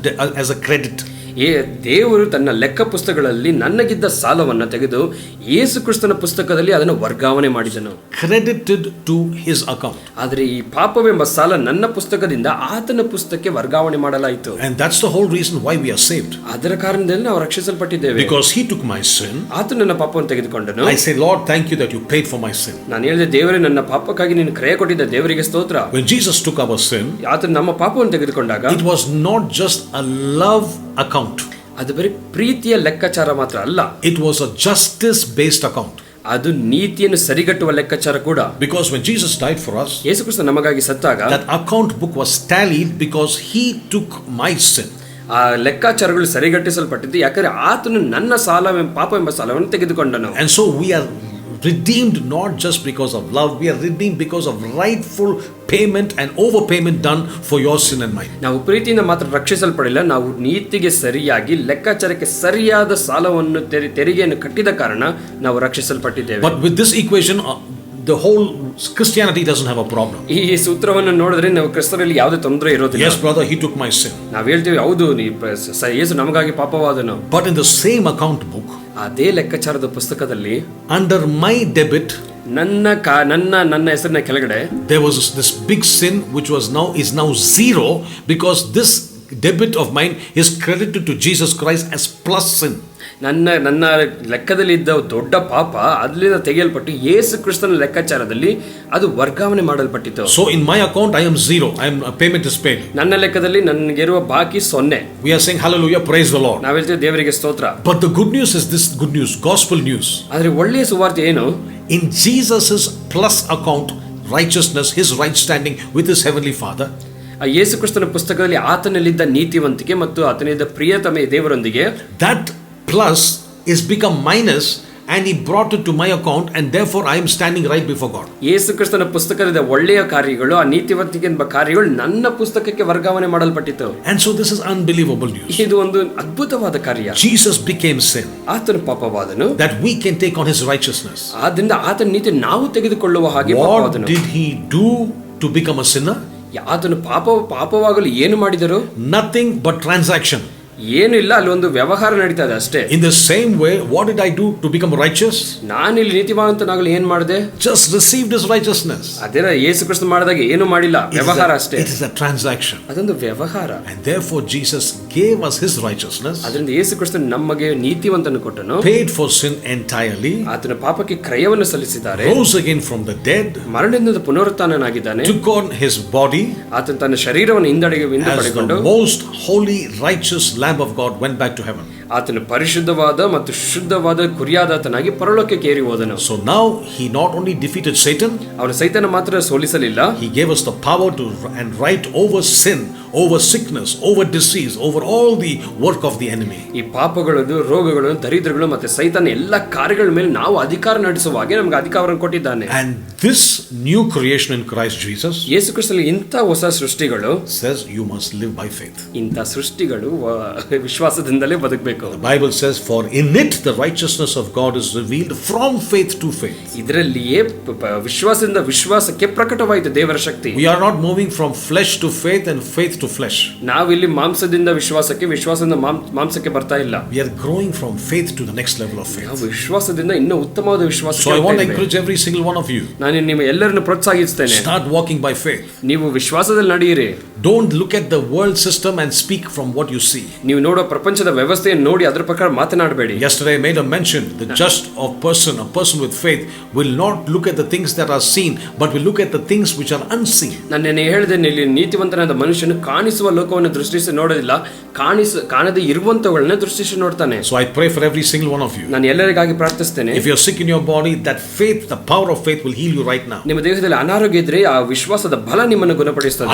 as a credit. ದೇವರು ತನ್ನ ಲೆಕ್ಕ ಪುಸ್ತಕಗಳಲ್ಲಿ ನನ್ನಗಿದ್ದ ಸಾಲವನ್ನು ತೆಗೆದು ಯೇಸು ಕ್ರಿಸ್ತನ ಪುಸ್ತಕದಲ್ಲಿ ಅದನ್ನು ವರ್ಗಾವಣೆ ಮಾಡಿದನು. Credited to his account. ಆದರೆ ಈ ಪಾಪವೆಂಬ ಸಾಲ ನನ್ನ ಪುಸ್ತಕದಿಂದ ಆತನ ಪುಸ್ತಕಕ್ಕೆ ವರ್ಗಾವಣೆ ಮಾಡಲಾಯಿತು. And that's the whole reason why we are saved. ಅದರ ಕಾರಣದಿಂದ ನಾವು ರಕ್ಷಿಸಲ್ಪಟ್ಟಿದ್ದೇವೆ. Because he took my sin. ಆತನು ನನ್ನ ಪಾಪವನ್ನು ತೆಗೆದುಕೊಂಡನು. I say, Lord, thank you that you paid for my sin. ನಾನು ಹೇಳಿದೆ, ದೇವರೇ ನನ್ನ ಪಾಪಕ್ಕಾಗಿ ನೀನು ಕ್ರಯ ಕೊಟ್ಟಿದ್ದ, ದೇವರಿಗೆ ಸ್ತೋತ್ರ. When Jesus took our sin, ಆತನು ನಮ್ಮ ಪಾಪವನ್ನು ತೆಗೆದುಕೊಂಡಾಗ it was not just a love account. ಅದು ಬರೀ ಪ್ರೀತಿಯ ಲೆಕ್ಕಾಚಾರ ಮಾತ್ರ ಅಲ್ಲ. It was a justice based account. ಅದು ನೀತಿಯನ್ನು ಸರಿಗಟ್ಟುವ ಲೆಕ್ಕಾಚಾರ ಕೂಡ. Because when Jesus died for us, Yesu Krista ನಮಗಾಗಿ ಸತ್ತಾಗ that account book was tallied because he took my sin. ಆ ಲೆಕ್ಕಾಚಾರಗಳು ಸರಿಗಟ್ಟಿಸಲ್ಪಟ್ಟಿದ್ದು ಯಾಕಂದ್ರೆ ಆತನು ನನ್ನ ಪಾಪ ಎಂಬ ಸಾಲವನ್ನು ತೆಗೆದುಕೊಂಡನು. And so we are redeemed not just because of love, we are redeemed because of rightful payment and overpayment done for your sin and mine. ನಾವು ಪ್ರೀತಿಯಿಂದ ಮಾತ್ರ ರಕ್ಷಿಸಲ್ಪಡಿಲ್ಲ, ನಾವು ನೀತಿಗೆ ಸರಿಯಾಗಿ ಲೆಕ್ಕಾಚಾರಕ್ಕೆ ಸರಿಯಾದ ಸಾಲವನ್ನು ತೆರಿಗೆಯನ್ನು ಕಟ್ಟಿದ ಕಾರಣ ನಾವು ರಕ್ಷಿಸಲ್ಪಟ್ಟಿದ್ದೇವೆ. But with this equation, the whole Christianity doesn't have a problem. ಈ ಸೂತ್ರವನ್ನು ನೋಡಿದ್ರೆ ನಾವು ಕ್ರಿಸ್ತರಲ್ಲಿ ಯಾವುದೇ ತೊಂದರೆ ಇರೋದಿಲ್ಲ. Yes brother, he took my sin. ನಾವು ಹೇಳ್ತೀವಿ, ಹೌದು ಯೇಸು ನಮಗಾಗಿ ಪಾಪವಾದನು. But in the same account book, ಅದೇ ಲೆಕ್ಕಾಚಾರದ ಪುಸ್ತಕದಲ್ಲಿ under my debit, ನನ್ನ ಹೆಸರಿನ ಕೆಳಗಡೆ there was this big sin which is now zero, because this debit of mine is credited to Jesus Christ as plus sin. ನನ್ನ ಲೆಕ್ಕದಲ್ಲಿ ಇದ್ದ ದೊಡ್ಡ ಪಾಪ ಅದರಿಂದ ತೆಗೆಯಲ್ಪಟ್ಟು ಯೇಸು ಕ್ರಿಸ್ತನ ಲೆಕ್ಕಾಚಾರದಲ್ಲಿ ಅದು ವರ್ಗಾವಣೆ ಮಾಡಲ್ಪಟ್ಟಿತು. So in my account I am zero. Payment is paid. ನನ್ನ ಲೆಕ್ಕದಲ್ಲಿ ನನಗಿರುವ ಬಾಕಿ 0. We are saying hallelujah, praise the Lord. ನಾವು ಹೇಳ್ತೀವಿ, ದೇವರಿಗೆ ಸ್ತೋತ್ರ. But the good news is this good news, gospel news. ಆದರೆ ಒಳ್ಳೆಯ ಸುವಾರ್ತೆ ಏನು? In Jesus's plus account righteousness, his right standing with his heavenly Father, ಯೇಸು ಕ್ರಿಸ್ತನ ಪುಸ್ತಕದಲ್ಲಿ ಆತನಲ್ಲಿದ್ದ ನೀತಿವಂತಿಕೆ ಮತ್ತು ಆತನಿದ್ದ ಪ್ರಿಯತಮೆ ದೇವರೊಂದಿಗೆ, that plus is become minus and he brought it to my account, and therefore I am standing right before God. ಯೇಸು ಕ್ರಿಸ್ತನ ಪುಸ್ತಕದ ಒಳ್ಳೆಯ ಕಾರ್ಯಗಳು, ಆ ನೀತಿವಂತಿಕೆ ಎಂಬ ಕಾರ್ಯಗಳು ನನ್ನ ಪುಸ್ತಕಕ್ಕೆ ವರ್ಗಾವಣೆ ಮಾಡಲ್ಪಟ್ಟಿತು. And so this is unbelievable news. ಇದು ಒಂದು ಅದ್ಭುತವಾದ ಕಾರ್ಯ. Jesus became sin, ಆತನ ಪಾಪವಾದನು, that we can take on his righteousness. ಆದ್ದರಿಂದ ಆತನ ನೀತಿ ನಾವು ತೆಗೆದುಕೊಳ್ಳುವ ಹಾಗೆ ಪಾಪವಾದನು. What did he do to become a sinner? ಆತನು ಪಾಪವಾಗಲು ಏನು ಮಾಡಿದರು? Nothing but transaction. ಏನು ಇಲ್ಲ, ಅಲ್ಲಿ ಒಂದು ವ್ಯವಹಾರ ನಡೀತಾ ಇದೆ ಅಷ್ಟೇ. In the same way, what did I do to become righteous? ನಾನು ಇಲ್ಲಿ ನೀತಿವಂತನಾಗಲು ಏನ್ ಮಾಡಿದೆ? Just received his righteousness. ಅದೇನ ಯೇಸು ಕ್ರಿಸ್ತ ಮಾಡಿದಾಗ ಏನು ಮಾಡಿಲ್ಲ, ವ್ಯವಹಾರ ಅಷ್ಟೇ. It is a transaction. ಅದೊಂದು ವ್ಯವಹಾರ. And therefore Jesus gave us his righteousness. ಅದರಿಂದ ಯೇಸು ಕ್ರಿಸ್ತ ನಮಗೆ ನೀತಿವಂತನು ಕೊಟ್ಟನು. Paid for sin entirely. ಆತನ ಪಾಪಕ್ಕೆ ಕ್ರಯವನ್ನು ಸಲ್ಲಿಸಿದ್ದಾರೆ. Rose again from the dead. ಮರಣದಿಂದ ಪುನರುತ್ಥಾನನಾಗಿದ್ದಾನೆ. Took on his body. ಆತನ ತನ್ನ ಶರೀರವನ್ನು ಹಿಂದೆಡೆಗೆ ಪಡೆದುಕೊಂಡು most holy righteous lamb of God went back to heaven. ಆತನು ಪರಿಶುದ್ಧವಾದ ಮತ್ತು ಶುದ್ಧವಾದ ಕುರಿಯಾದಾತನಾಗಿ ಪರಲೋಕಕ್ಕೆ ಏರಿ ಹೋದನು. So now he not only defeated Satan, ಅವನು ಸೈತಾನ ಮಾತ್ರ ಸೋಲಿಸಲಿಲ್ಲ, he gave us the power to and right over sin, over sickness, over disease, over all the work of the enemy. ಈ ಪಾಪಗಳು, ರೋಗಗಳು, ದರಿದ್ರಗಳು ಮತ್ತು ಸೈತಾನ ಎಲ್ಲ ಕಾರ್ಯಗಳ ಮೇಲೆ ನಾವು ಅಧಿಕಾರ ನಡೆಸುವ ಹಾಗೆ ನಮಗೆ ಅಧಿಕಾರವನ್ನು ಕೊಟ್ಟಿದ್ದಾನೆ. And this new creation in Christ Jesus, ಯೇಸು ಕ್ರಿಸ್ತನಲ್ಲಿ ಇಂಥ ಹೊಸ ಸೃಷ್ಟಿಗಳು says you must live by faith. ಇಂಥ ಸೃಷ್ಟಿಗಳು ವಿಶ್ವಾಸದಿಂದಲೇ ಬದುಕಬೇಕು. The Bible says, for in it the righteousness of God is revealed from faith to faith. ಇದರಲ್ಲಿಯೇ ವಿಶ್ವಾಸದಿಂದ ವಿಶ್ವಾಸಕ್ಕೆ ಪ್ರಕಟವಾಯಿತು ದೇವರ ಶಕ್ತಿ. We are not moving from flesh to faith and faith to flesh. ನಾವಿಲ್ಲಿ ಮಾಂಸದಿಂದ ವಿಶ್ವಾಸಕ್ಕೆ, ವಿಶ್ವಾಸದಿಂದ ಮಾಂಸಕ್ಕೆ ಬರ್ತಾ ಇಲ್ಲ. We are growing from faith to the next level of faith. ನಾವು ವಿಶ್ವಾಸದಿಂದ ಇನ್ನೂ ಉತ್ತಮವಾದ ವಿಶ್ವಾಸಕ್ಕೆ. So I want to encourage every single one of you. ನಾನು ನಿಮ್ಮ ಎಲ್ಲರನ್ನು ಪ್ರೋತ್ಸಾಹಿಸುತ್ತೇನೆ. Start walking by faith. ನೀವು ವಿಶ್ವಾಸದಲ್ಲಿ ನಡೆಯಿರಿ. Don't look at the world system and speak from what you see. ನೀವು ನೋಡೋ ಪ್ರಪಂಚದ ವ್ಯವಸ್ಥೆಯನ್ನು ನೋಡಿ ಅದರ ಪ್ರಕಾರ ಮಾತನಾಡಬೇಡಿ. Yesterday I made a mention, the just of person, a person with faith will not look at the things that are seen, but will look at the things which are unseen. ನಾನು ಹೇಳಿದೆ, ಇಲ್ಲಿ ನೀತಿವಂತನಾದ ಮನುಷ್ಯನು ಕಾಣಿಸುವ ಲೋಕವನ್ನು ದೃಷ್ಟಿಸಿ ನೋಡೋದಿಲ್ಲ, ಕಾಣದೇ ಇರುವಂತವುಗಳನ್ನ ದೃಷ್ಟಿಸಿ ನೋಡ್ತಾನೆ. So I pray for every single one of you. ನಾನು ಎಲ್ಲರಿಗಾಗಿ ಪ್ರಾರ್ಥಿಸ್ತೇನೆ. If you are sick in your body, that faith, the power of faith will heal you right now. ನಿಮ್ಮ ದೇಹದಲ್ಲಿ ಅನಾರೋಗ್ಯ ಇದ್ರೆ ಆ ವಿಶ್ವಾಸದ ಬಲ ನಿಮ್ಮನ್ನು ಗುಣಪಡಿಸುತ್ತದೆ.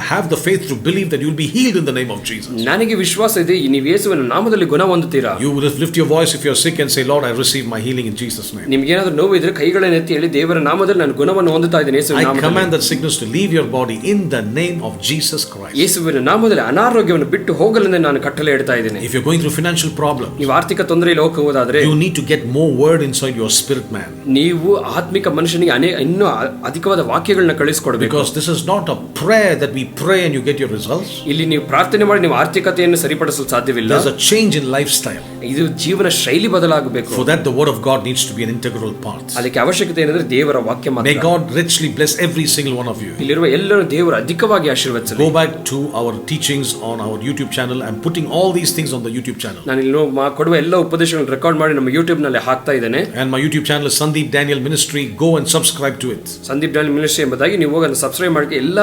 I have the faith to believe that you will be healed in the name of Jesus. ನನಗೆ ವಿಶ್ವಾಸ ಇದೆ, ನೀವು ಯೇಸುವಿನ ನಾಮದಲ್ಲಿ ಗುಣ ಹೊಂದುತ್ತೀರಾ. You will lift your voice if you are sick and say, Lord, I receive my healing in Jesus name. ನಿಮಗೆ ಏನಾದರೂ ನೋವು ಇದ್ರೆ ಕೈಗಳನ್ನು ಎತ್ತಿ ಹೇಳಿ, ದೇವರ ನಾಮದಲ್ಲಿ ನಾನು ಗುಣವನ್ನು ಹೊಂದುತ್ತಾ ಇದ್ದೇನೆ ಯೇಸುವಿನ ನಾಮದಲ್ಲಿ. I command that sickness to leave your body in the name of Jesus Christ. ಯೇಸುವಿನ ನಾಮದಲ್ಲಿ ಅನಾರೋಗ್ಯವನ್ನು ಬಿಟ್ಟು ಹೋಗಲೆಂದು ನಾನು ಕಟ್ಟಳೆ ಇಡ್ತಾ ಇದ್ದೇನೆ. If you're going through financial problems, ನೀವು ಆರ್ಥಿಕ ತೊಂದರೆಯಲ್ಲಿ ಹೋಗುವುದಾದ್ರೆ, you need to get more word inside your spirit man. ನೀವು ಆತ್ಮಿಕ ಮನುಷ್ಯನಿಗೆ ಇನ್ನೂ ಅಧಿಕವಾದ ವಾಕ್ಯಗಳನ್ನ ಕಳಿಸಿಕೊಡಬೇಕು. Because this is not a prayer that we pray and you get your results. ಇಲ್ಲಿ ನೀವು ಪ್ರಾರ್ಥನೆ ಮಾಡಿ ನೀವು ಆರ್ಥಿಕತೆಯನ್ನು ಸರಿಪಡಿಸಲು ಸಾಧ್ಯವಿಲ್ಲ. There's a change in lifestyle. ಇದು ಜೀವನ ಶೈಲಿ ಬದಲಾಗಬೇಕು. For that the word of God needs to be an integral part. ಅದಕ್ಕೆ ಅವಶ್ಯಕತೆ ಏನಂದ್ರೆ ದೇವರ ವಾಕ್ಯ ಮಾತ್ರ. May God richly bless every single one of you. ಇಲ್ಲಿರುವ ಎಲ್ಲರೂ ದೇವರು ಅಧಿಕವಾಗಿ ಆಶೀರ್ವದಿಸಲಿ. Go back to our teachings on our YouTube channel. I'm putting all these things on the YouTube channel. ನಾನು ಇಲ್ಲಿ ಕೊಡುವ ಎಲ್ಲ ಉಪದೇಶಗಳನ್ನು ರೆಕಾರ್ಡ್ ಮಾಡಿ ನಮ್ಮ YouTube ನಲ್ಲಿ ಹಾಕ್ತಾ ಇದ್ದೇನೆ. And my YouTube channel is Sandeep Daniel Ministry. Go and subscribe to it. Sandeep Daniel ministry ಎಂಬುದಾಗಿ ನೀವು ಹೋಗಿ ಸಬ್ಸ್ಕ್ರೈಬ್ ಮಾಡಿ ಎಲ್ಲ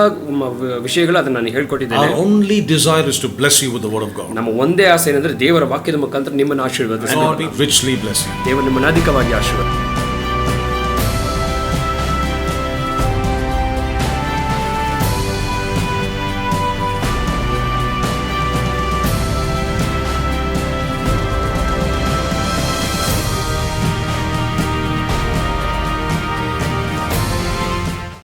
ವಿಷಯಗಳು ಅದನ್ನ ನಾನು ಹೇಳ್ಕೊಟ್ಟಿದ್ದೇನೆ. Our only desire is to bless you with the word of God. ನಮ್ಮ ಒಂದೇ ಆಸೆ ಏನಂದ್ರೆ ದೇವರ ವಾಕ್ಯದ ಮುಖಾಂತರ ನಿಮ್ಮನ್ನು ಆಶೀರ್ವದಿಸಲಿ. God richly bless you. ದೇವರು ನಿಮ್ಮನ್ನು ಅಧಿಕವಾಗಿ ಆಶೀರ್ವದಿಸಲಿ.